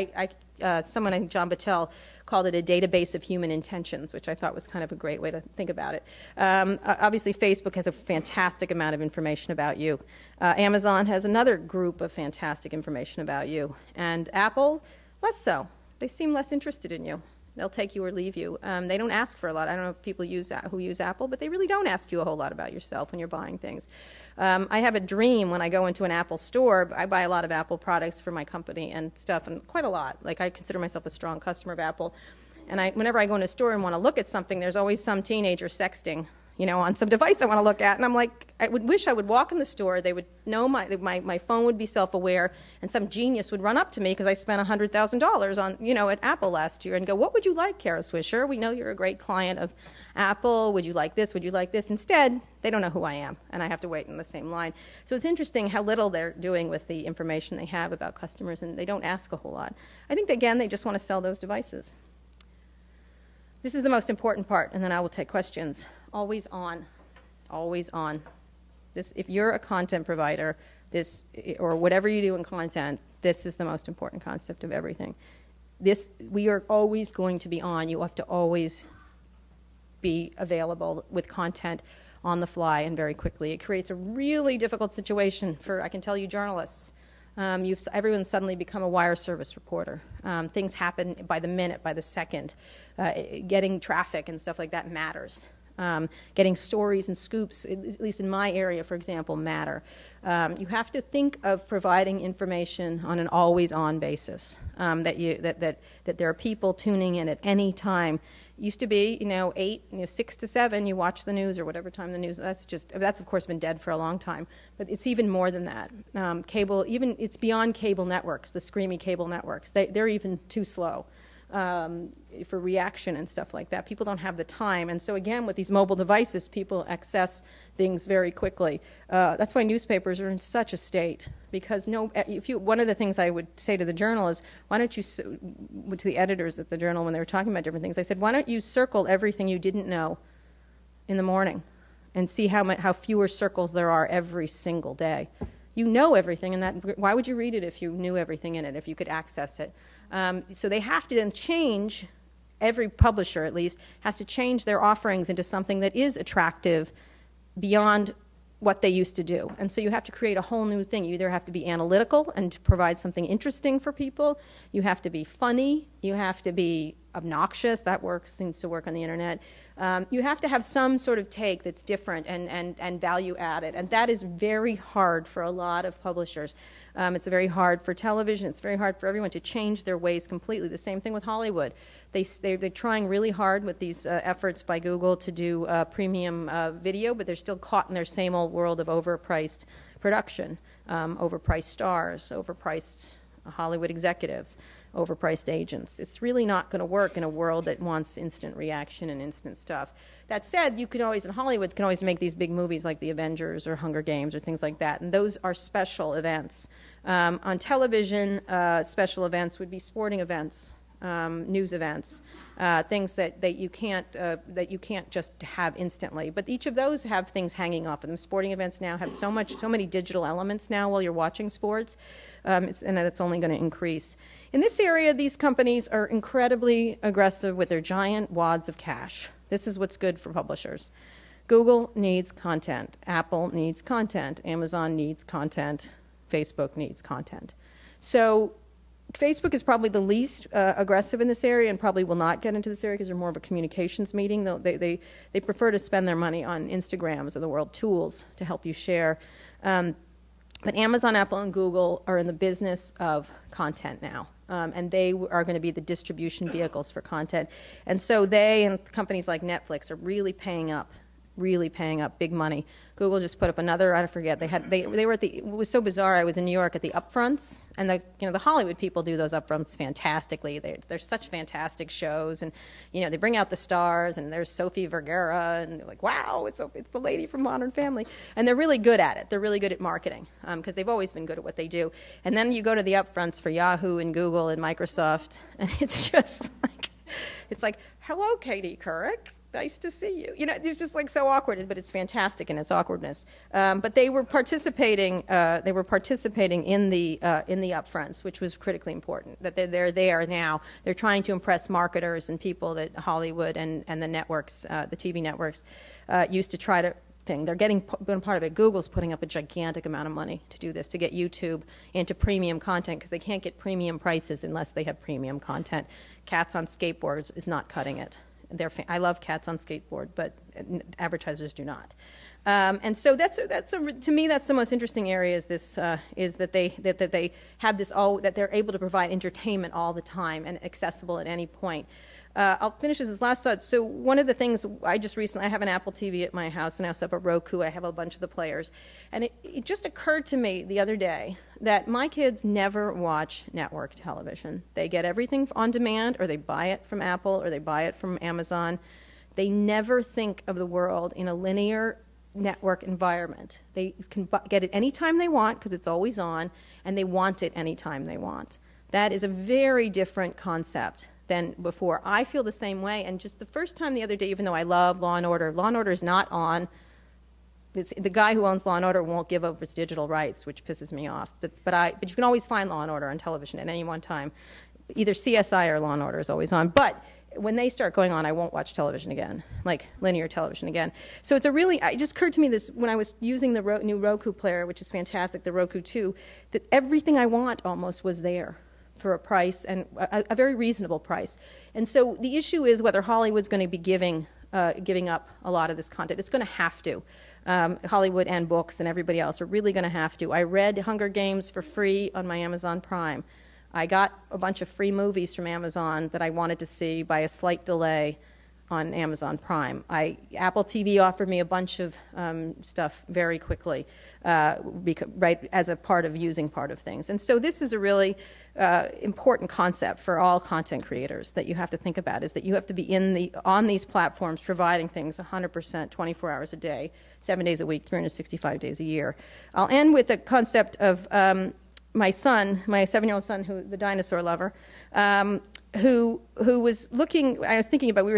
Someone, I think John Battelle, called it a database of human intentions, which I thought was kind of a great way to think about it. Obviously, Facebook has a fantastic amount of information about you. Amazon has another group of fantastic information about you. And Apple, less so. They seem less interested in you. They'll take you or leave you. They don't ask for a lot. I don't know if people who use Apple, but they really don't ask you a whole lot about yourself when you're buying things. I have a dream when I go into an Apple store. I buy a lot of Apple products for my company and stuff, and quite a lot. Like, I consider myself a strong customer of Apple. And whenever I go in a store and want to look at something, there's always some teenager sexting, on some device I want to look at. And I'm like, I would wish I would walk in the store, they would know my phone would be self-aware, and some genius would run up to me because I spent $100,000 on, at Apple last year and go, what would you like, Kara Swisher? We know you're a great client of Apple. Would you like this? Would you like this? Instead, they don't know who I am, and I have to wait in the same line. So it's interesting how little they're doing with the information they have about customers, and they don't ask a whole lot. I think, again, they just want to sell those devices. This is the most important part, and then I will take questions. Always on. Always on. If you're a content provider, or whatever you do in content, this is the most important concept of everything. We are always going to be on. You have to always be available with content on the fly and very quickly. It creates a really difficult situation for, I can tell you, journalists. Everyone's suddenly become a wire service reporter. Things happen by the minute, by the second. Getting traffic and stuff like that matters. Getting stories and scoops, at least in my area, for example, matter. You have to think of providing information on an always-on basis. That there are people tuning in at any time. Used to be, 6 to 7, you watch the news or whatever time the news. That's of course been dead for a long time. But it's even more than that. Cable, it's beyond cable networks, the screamy cable networks. They're even too slow. For reaction and stuff like that. People don't have the time. And so again, with these mobile devices, people access things very quickly. That's why newspapers are in such a state. Because one of the things I would say to the Journal is, why don't you, to the editors at the Journal when they were talking about different things, I said, why don't you circle everything you didn't know in the morning and see how fewer circles there are every single day. You know everything, and why would you read it if you knew everything in it, if you could access it? So they have to then change, every publisher at least, has to change their offerings into something that is attractive beyond what they used to do. And so you have to create a whole new thing. You either have to be analytical and provide something interesting for people, you have to be funny, you have to be obnoxious, that seems to work on the internet. You have to have some sort of take that's different and value added, and that is very hard for a lot of publishers. It's very hard for television, it's very hard for everyone to change their ways completely. The same thing with Hollywood. They're trying really hard with these efforts by Google to do premium video, but they're still caught in their same old world of overpriced production, overpriced stars, overpriced Hollywood executives, overpriced agents. It's really not going to work in a world that wants instant reaction and instant stuff. That said, you can always, in Hollywood, can always make these big movies like The Avengers or Hunger Games or things like that, and those are special events. On television, special events would be sporting events, news events, things that you can't just have instantly. But each of those have things hanging off of them. Sporting events now have so many digital elements now while you're watching sports, and that's only going to increase. In this area, these companies are incredibly aggressive with their giant wads of cash. This is what's good for publishers. Google needs content. Apple needs content. Amazon needs content. Facebook needs content. So Facebook is probably the least aggressive in this area and probably will not get into this area because they're more of a communications meeting. They prefer to spend their money on Instagrams of the world, tools to help you share. But Amazon, Apple, and Google are in the business of content now. And they are going to be the distribution vehicles for content. And so they and companies like Netflix are really paying up big money. Google just put up another, I forget, they were at it was so bizarre, I was in New York at the upfronts, and the Hollywood people do those upfronts fantastically. They're such fantastic shows, and they bring out the stars, and there's Sophie Vergara, and they're like, wow, it's the lady from Modern Family. And they're really good at it. They're really good at marketing, because they've always been good at what they do. And then you go to the upfronts for Yahoo and Google and Microsoft, and it's just like, hello, Katie Couric. nice to see you. You know, it's just like so awkward, but it's fantastic in its awkwardness. But they were participating. They were participating in the upfronts, which was critically important. That they're there now. They're trying to impress marketers and people that Hollywood and the networks, the TV networks, used to try to. They're getting part of it. Google's putting up a gigantic amount of money to do this, to get YouTube into premium content, because they can't get premium prices unless they have premium content. Cats on Skateboards is not cutting it. I love Cats on Skateboard, but advertisers do not. And so to me, that's the most interesting area. Is that they have this that they're able to provide entertainment all the time and accessible at any point. I'll finish this last thought. So one of the things I have an Apple TV at my house, and I also have a Roku. I have a bunch of the players. And it just occurred to me the other day that my kids never watch network television. They get everything on demand, or they buy it from Apple, or they buy it from Amazon. They never think of the world in a linear network environment. They can get it anytime they want because it's always on, and they want it anytime they want. That is a very different concept than before. I feel the same way, and just the first time the other day, even though I love Law & Order is not on. The guy who owns Law & Order won't give up his digital rights, which pisses me off. But you can always find Law & Order on television at any one time. Either CSI or Law & Order is always on. But when they start going on, I won't watch television again, like linear television again. So it just occurred to me this when I was using the new Roku player, which is fantastic, the Roku 2, that everything I want almost was there for a price, and a very reasonable price. And so the issue is whether Hollywood's going to be giving up a lot of this content. It's going to have to. Hollywood and books and everybody else are really going to have to. I read Hunger Games for free on my Amazon Prime. I got a bunch of free movies from Amazon that I wanted to see by a slight delay on Amazon Prime. Apple TV offered me a bunch of stuff very quickly, right as a part of using part of things. And so this is a really important concept for all content creators that you have to think about, is that you have to be on these platforms providing things 100%, 24 hours a day, 7 days a week, 365 days a year. I'll end with the concept of my son, my 7-year-old son, the dinosaur lover, who was looking. We were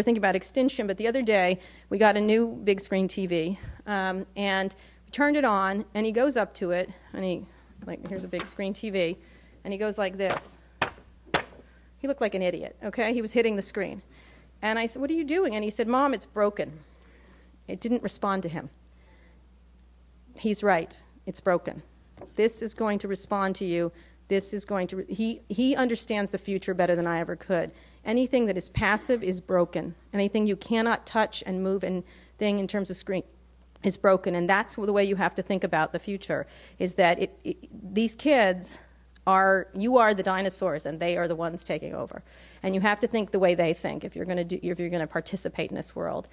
thinking about extinction, but the other day we got a new big screen TV, and we turned it on, and he goes up to it, and here's a big screen TV, and he goes like this. He looked like an idiot, okay? He was hitting the screen. And I said, "What are you doing?" And he said, "Mom, it's broken." It didn't respond to him. He's right. It's broken. This is going to respond to you. This is going to. He understands the future better than I ever could. Anything that is passive is broken. Anything you cannot touch and move and thing in terms of screen is broken. And that's the way you have to think about the future, is that these kids you are the dinosaurs, and they are the ones taking over. And you have to think the way they think if you're going to participate in this world.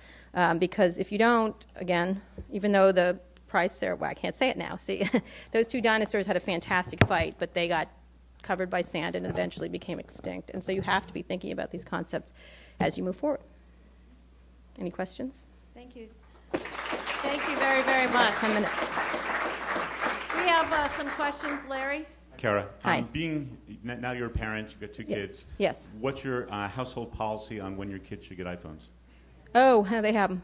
Because if you don't, again, even though the price there, well, I can't say it now. See, those two dinosaurs had a fantastic fight, but they got covered by sand and eventually became extinct. And so you have to be thinking about these concepts as you move forward. Any questions? Thank you. Thank you very, very much. 10 minutes. We have some questions, Larry. Kara, Hi. Now you're a parent, you've got two kids. Yes. What's your household policy on when your kids should get iPhones? Oh, how they have them.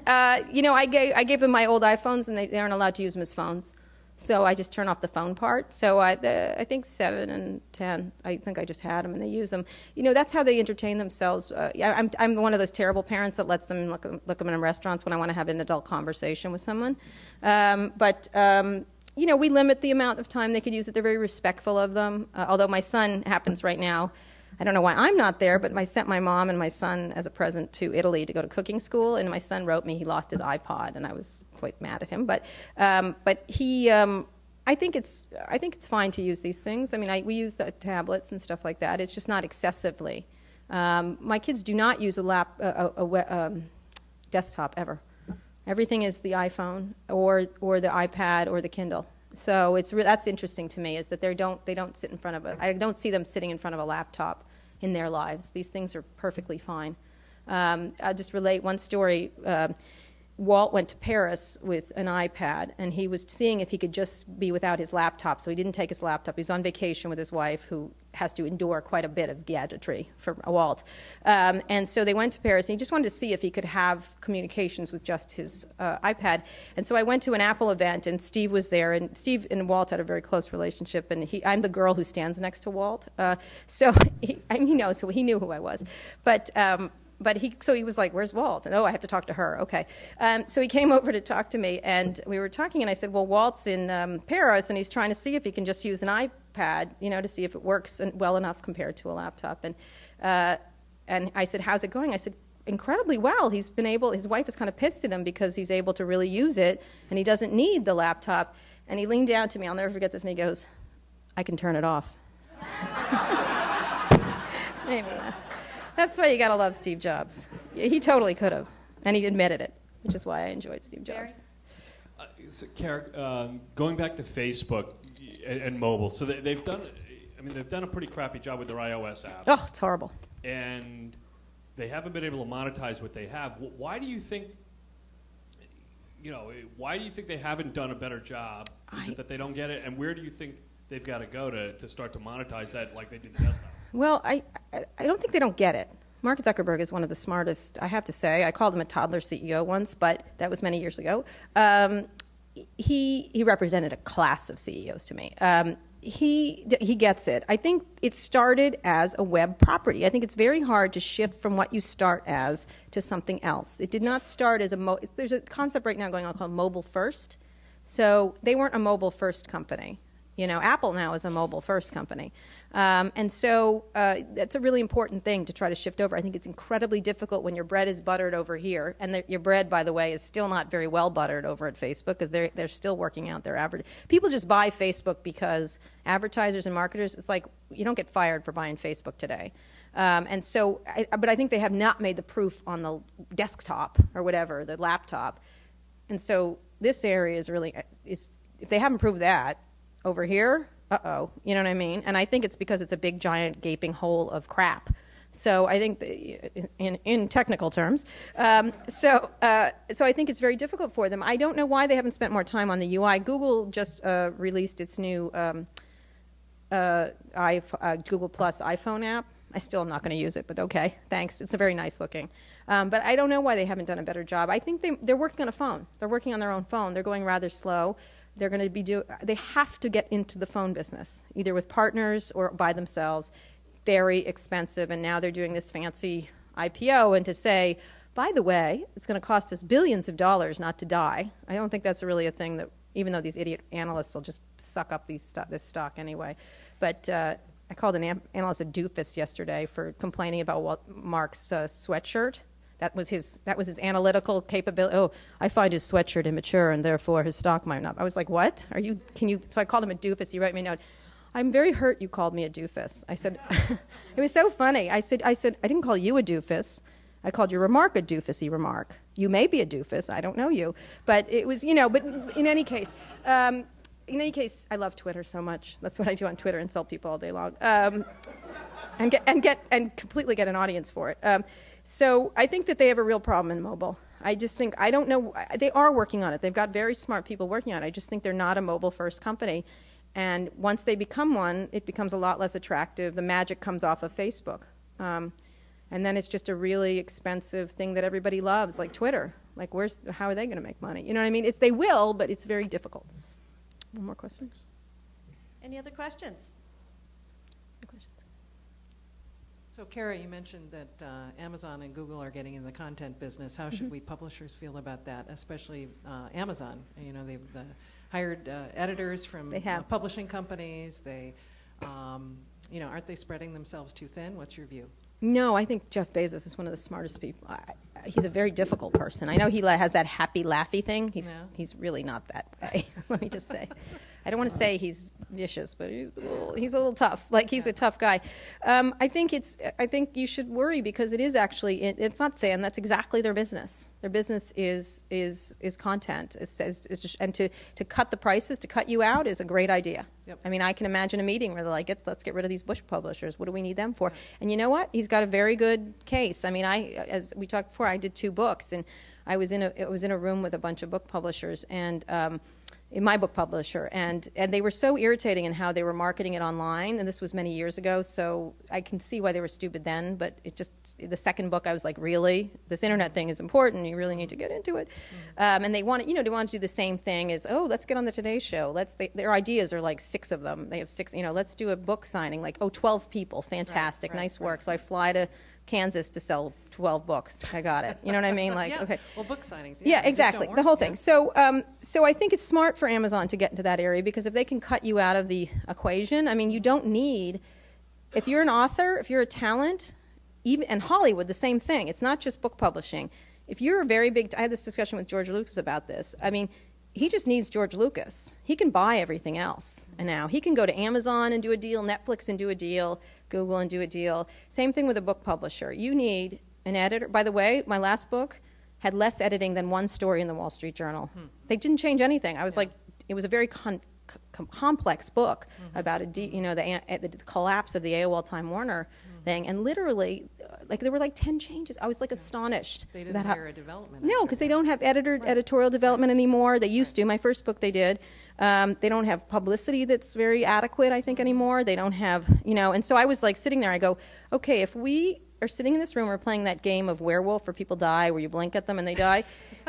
I gave them my old iPhones, and they aren't allowed to use them as phones. So I just turn off the phone part. So I think 7 and 10, I think I just had them, and they use them. That's how they entertain themselves. I'm one of those terrible parents that lets them look them in restaurants when I want to have an adult conversation with someone. We limit the amount of time they could use it. They're very respectful of them. Although my son happens right now. I don't know why I'm not there, but I sent my mom and my son as a present to Italy to go to cooking school, and my son wrote me he lost his iPod, and I was quite mad at him. But he, I think it's fine to use these things. I mean, we use the tablets and stuff like that. It's just not excessively. My kids do not use a desktop ever. Everything is the iPhone or the iPad or the Kindle. So that's interesting to me, is that they don't sit in front of I don't see them sitting in front of a laptop in their lives. These things are perfectly fine. I'll just relate one story. Walt went to Paris with an iPad, and he was seeing if he could just be without his laptop. So he didn't take his laptop. He was on vacation with his wife, who has to endure quite a bit of gadgetry for Walt. And so they went to Paris, and he just wanted to see if he could have communications with just his iPad. And so I went to an Apple event, and Steve was there, and Steve and Walt had a very close relationship, and I'm the girl who stands next to Walt. So he knew who I was. But he was like, "Where's Walt?" And, "Oh, I have to talk to her." Okay. So he came over to talk to me, and we were talking, and I said, "Well, Walt's in Paris, and he's trying to see if he can just use an iPad, to see if it works well enough compared to a laptop." And I said, "How's it going?" I said, "Incredibly well. His wife is kind of pissed at him because he's able to really use it, and he doesn't need the laptop." And he leaned down to me, I'll never forget this, and he goes, "I can turn it off." Maybe not. That's why you gotta love Steve Jobs. He totally could have, and he admitted it, which is why I enjoyed Steve Jobs. So, Kara, going back to Facebook and mobile, so they've done a pretty crappy job with their iOS apps. Oh, it's horrible. And they haven't been able to monetize what they have. Why do you think? Why do you think they haven't done a better job? Is it that they don't get it? And where do you think they've got to go to start to monetize that like they did the desktop? Well, I don't think they don't get it. Mark Zuckerberg is one of the smartest, I have to say. I called him a toddler CEO once, but that was many years ago. He represented a class of CEOs to me. He gets it. I think it started as a web property. I think it's very hard to shift from what you start as to something else. It did not start as there's a concept right now going on called mobile first. So they weren't a mobile first company. Apple now is a mobile first company. And so that's a really important thing to try to shift over. I think it's incredibly difficult when your bread is buttered over here. And your bread, by the way, is still not very well buttered over at Facebook because they're still working out their average. People just buy Facebook because advertisers and marketers, it's like you don't get fired for buying Facebook today. But I think they have not made the proof on the desktop or whatever, the laptop. And so this area is if they haven't proved that, over here, you know what I mean? And I think it's because it's a big, giant, gaping hole of crap. So I think, in technical terms, so I think it's very difficult for them. I don't know why they haven't spent more time on the UI. Google just released its new Google Plus iPhone app. I still am not going to use it, but okay, thanks. It's a very nice looking. But I don't know why they haven't done a better job. I think they're working on a phone. They're working on their own phone. They're going rather slow. They're going to they have to get into the phone business, either with partners or by themselves. Very expensive, and now they're doing this fancy IPO, and to say, by the way, it's going to cost us billions of dollars not to die. I don't think that's really a thing that, even though these idiot analysts will just suck up this stock anyway. But I called an analyst a doofus yesterday for complaining about Mark's sweatshirt. That was his analytical capability. Oh, I find his sweatshirt immature, and therefore his stock might not. I was like, what? So I called him a doofus. He wrote me a note. I'm very hurt you called me a doofus. I said, it was so funny. I said, I didn't call you a doofus. I called your remark a doofusy remark. You may be a doofus. I don't know you. But it was, but in any case, I love Twitter so much. That's what I do on Twitter, insult people all day long. And completely get an audience for it. So I think that they have a real problem in mobile. I don't know, they are working on it. They've got very smart people working on it. I just think they're not a mobile-first company. And once they become one, it becomes a lot less attractive. The magic comes off of Facebook. And then it's just a really expensive thing that everybody loves, like Twitter. Like, how are they going to make money? You know what I mean? They will, but it's very difficult. One more question? Any other questions? So, Kara, you mentioned that Amazon and Google are getting in the content business. How should we publishers feel about that, especially Amazon? They've hired editors from publishing companies. They, aren't they spreading themselves too thin? What's your view? No, I think Jeff Bezos is one of the smartest people. He's a very difficult person. I know he has that happy, laughy thing. He's really not that way, let me just say. I don't want to say he's vicious, but he's a little tough. Like, he's a tough guy. I think you should worry because it is actually, it's not thin. That's exactly their business. Their business is content. And to cut the prices, to cut you out is a great idea. Yep. I mean, I can imagine a meeting where they're like, let's get rid of these Bush publishers. What do we need them for? And you know what? He's got a very good case. I mean, as we talked before, I did 2 books, and I was in a room with a bunch of book publishers, and in my book publisher, and they were so irritating in how they were marketing it online, and this was many years ago, so I can see why they were stupid then, but it just, the second book I was like, really? This internet thing is important, you really need to get into it. And they wanted, they wanted to do the same thing as, oh, let's get on the Today Show, their ideas are like 6 of them, they have 6, let's do a book signing, like, 12 people, fantastic, nice work, so I fly to Kansas to sell 12 books. I got it. You know what I mean? Like, yeah. okay. Well, book signings. Yeah, exactly. The whole thing. Yeah. So I think it's smart for Amazon to get into that area, because if they can cut you out of the equation, I mean, you don't need, if you're an author, if you're a talent, even, and Hollywood, the same thing. It's not just book publishing. If you're a very big, I had this discussion with George Lucas about this. I mean, he just needs George Lucas. He can buy everything else. And now he can go to Amazon and do a deal, Netflix and do a deal, Google and do a deal. Same thing with a book publisher. You need an editor. By the way, my last book had less editing than one story in the Wall Street Journal. They didn't change anything. I was like, it was a very complex book about the collapse of the AOL Time Warner thing, and literally, like, there were like 10 changes. I was like astonished. They didn't hire a development. No, because they don't have editorial development anymore. They used to. My first book they did. They don't have publicity that's very adequate, I think, anymore. They don't have, and so I was like sitting there. I go, okay, if we are sitting in this room, we're playing that game of werewolf where people die, where you blink at them and they die.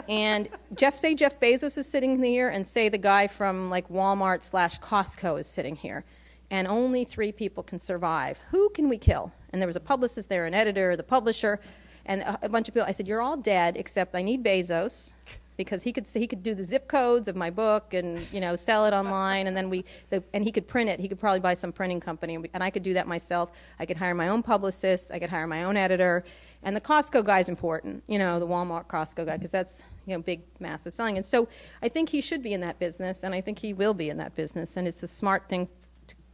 And Jeff Bezos is sitting here, and say the guy from like Walmart/Costco is sitting here, and only 3 people can survive. Who can we kill? And there was a publicist there, an editor, the publisher, and a bunch of people. I said, you're all dead except I need Bezos, because he could do the zip codes of my book and sell it online, and then and he could print it. He could probably buy some printing company, and I could do that myself. I could hire my own publicist. I could hire my own editor. And the Costco guy's important, the Walmart Costco guy, because that's big, massive selling. And so I think he should be in that business, and I think he will be in that business. And it's a smart thing.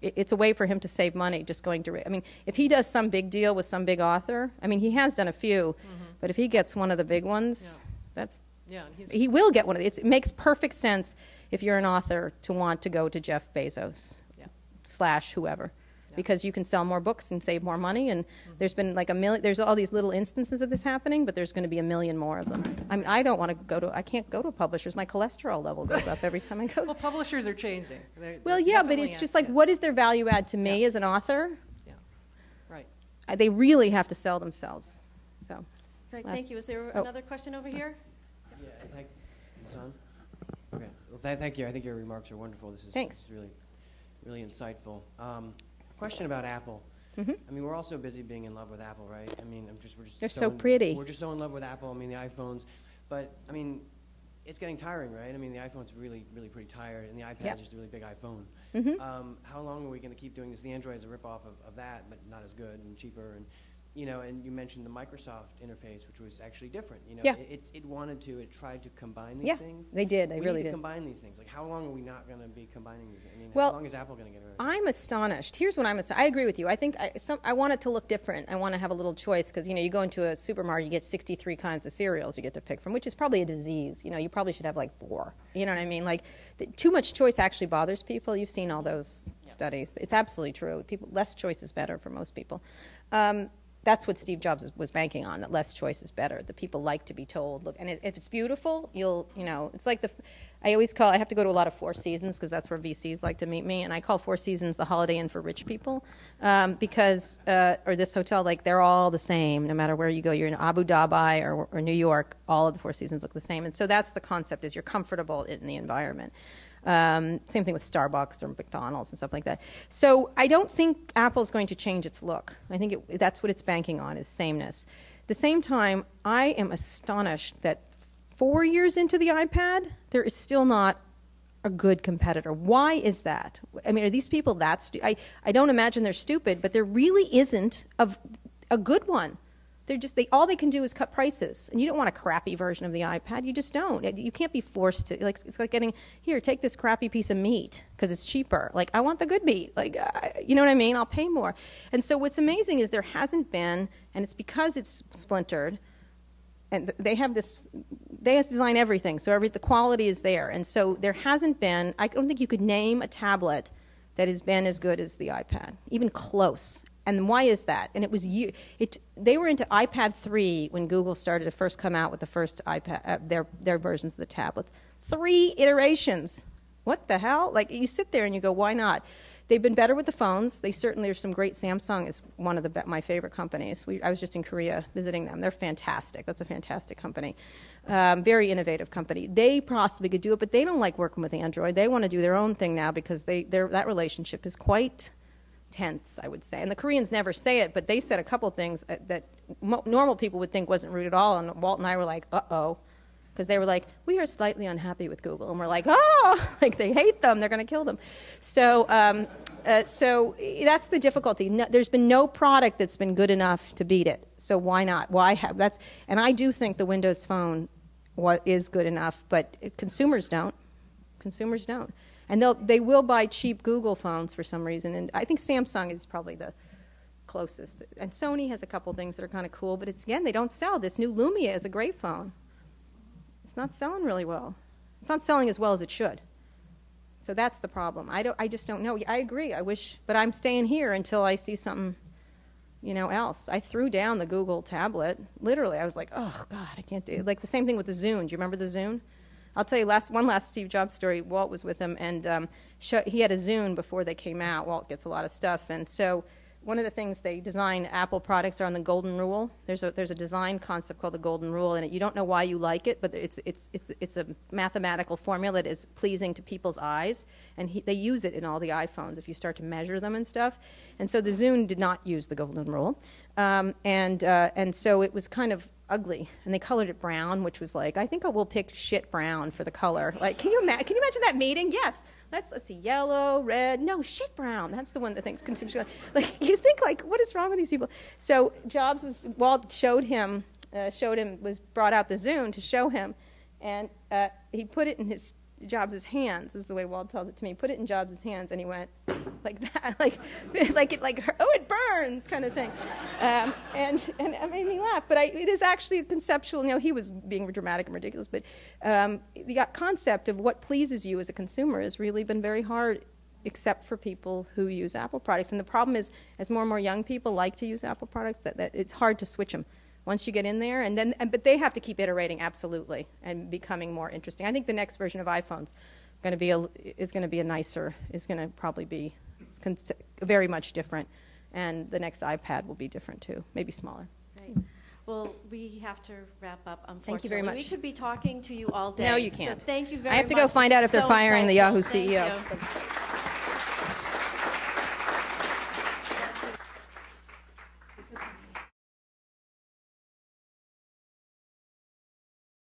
It's a way for him to save money just going to. I mean, if he does some big deal with some big author, I mean, he has done a few, but if he gets one of the big ones, that's. Yeah, he will get one of these. It makes perfect sense if you're an author to want to go to Jeff Bezos / whoever, because you can sell more books and save more money. And there's been like there's all these little instances of this happening, but there's going to be 1 million more of them. I mean, I can't go to publishers. My cholesterol level goes up every time I go. Well, publishers are changing. But it's just like, what is their value add to me as an author? Yeah, right. They really have to sell themselves. So. Great, thank you. Is there another question over here? Yeah, okay. Well, thank you. I think your remarks are wonderful. This is really, really insightful. Question about Apple. I mean, we're all so busy being in love with Apple, right? I mean, they're so pretty. We're just so in love with Apple. I mean, the iPhones, but I mean, it's getting tiring, right? I mean, the iPhone's really, really pretty tired, and the iPad's just a really big iPhone. How long are we going to keep doing this? The Android is a ripoff of that, but not as good and cheaper. And and you mentioned the Microsoft interface, which was actually different. It tried to combine these things. They did. They really did. Combine these things. Like, how long are we not going to be combining these? I mean, well, how long is Apple going to get rid of it? I'm astonished. Here's what I agree with you. I think I want it to look different. I want to have a little choice, because you go into a supermarket, you get 63 kinds of cereals you get to pick from, which is probably a disease. You probably should have like 4. You know what I mean? Like, too much choice actually bothers people. You've seen all those studies. It's absolutely true. Less choice is better for most people. That's what Steve Jobs was banking on, that less choice is better. The people like to be told, look, and if it's beautiful, it's like I have to go to a lot of Four Seasons, because that's where VCs like to meet me, and I call Four Seasons the Holiday Inn for rich people, because, or this hotel, like, they're all the same, no matter where you go. You're in Abu Dhabi or New York, all of the Four Seasons look the same. And so that's the concept, is you're comfortable in the environment. Same thing with Starbucks or McDonald's and stuff like that. So I don't think Apple's going to change its look. I think that's what it's banking on, is sameness. At the same time, I am astonished that 4 years into the iPad, there is still not a good competitor. Why is that? I mean, are these people that stupid? I don't imagine they're stupid, but there really isn't a good one. All they can do is cut prices, and you don't want a crappy version of the iPad. You just don't. You can't be forced to. Like, it's like getting, here, take this crappy piece of meat because it's cheaper. Like, I want the good meat. Like, you know what I mean? I'll pay more. And so what's amazing is there hasn't been, and it's because it's splintered, and they design everything, so the quality is there. And so there hasn't been, I don't think you could name a tablet that has been as good as the iPad, even close. And why is that? And they were into iPad 3 when Google started to first come out with the first iPad, their versions of the tablets. 3 iterations. What the hell? Like, you sit there and you go, why not? They've been better with the phones. They certainly are some great. Samsung is one of my favorite companies. I was just in Korea visiting them. They're fantastic. That's a fantastic company. Very innovative company. They possibly could do it, but they don't like working with Android. They want to do their own thing now because that relationship is quite tense, I would say. And the Koreans never say it, but they said a couple things that normal people would think wasn't rude at all. And Walt and I were like, uh-oh. Because they were like, we are slightly unhappy with Google. And we're like, oh, like they hate them. They're going to kill them. So so that's the difficulty. No, there's been no product that's been good enough to beat it. So why not? And I do think the Windows Phone is good enough, but consumers don't. Consumers don't. And they will buy cheap Google phones for some reason. And I think Samsung is probably the closest. And Sony has a couple things that are kind of cool, but again, they don't sell. This new Lumia is a great phone. It's not selling really well. It's not selling as well as it should. So that's the problem. I just don't know. I agree. I wish, but I'm staying here until I see something, else. I threw down the Google tablet. Literally, I was like, oh God, I can't do it. Like the same thing with the Zune. Do you remember the Zune? I'll tell you one last Steve Jobs story. Walt was with him, and he had a Zune before they came out. Walt gets a lot of stuff, and so one of the things they design Apple products are on the golden rule. There's a design concept called the golden rule, and you don't know why you like it, but it's a mathematical formula that is pleasing to people's eyes, and they use it in all the iPhones if you start to measure them and stuff. And so the Zune did not use the golden rule, and so it was kind of ugly, and they colored it brown, which was like, I think I will pick shit brown for the color. Like, can you imagine that meeting? Yes. Let's see, yellow, red, no, shit brown. That's the one that thinks consumers like. You think like, what is wrong with these people? So Walt brought out the Zune to show him, and he put it in Jobs' hands. This is the way Walt tells it to me. He put it in Jobs' hands, and he went like that, like oh, it burns, kind of thing, and it made me laugh. But it is actually a conceptual. He was being dramatic and ridiculous, but the concept of what pleases you as a consumer has really been very hard, except for people who use Apple products. And the problem is, as more and more young people like to use Apple products, that it's hard to switch them once you get in there, but they have to keep iterating, absolutely, and becoming more interesting. I think the next version of iPhone's is going to probably be very much different, and the next iPad will be different too, maybe smaller. Right. Well, we have to wrap up, unfortunately. Thank you very much. We could be talking to you all day. No, you can't. So thank you very much. I have to go find out if they're firing the Yahoo CEO. Thank you.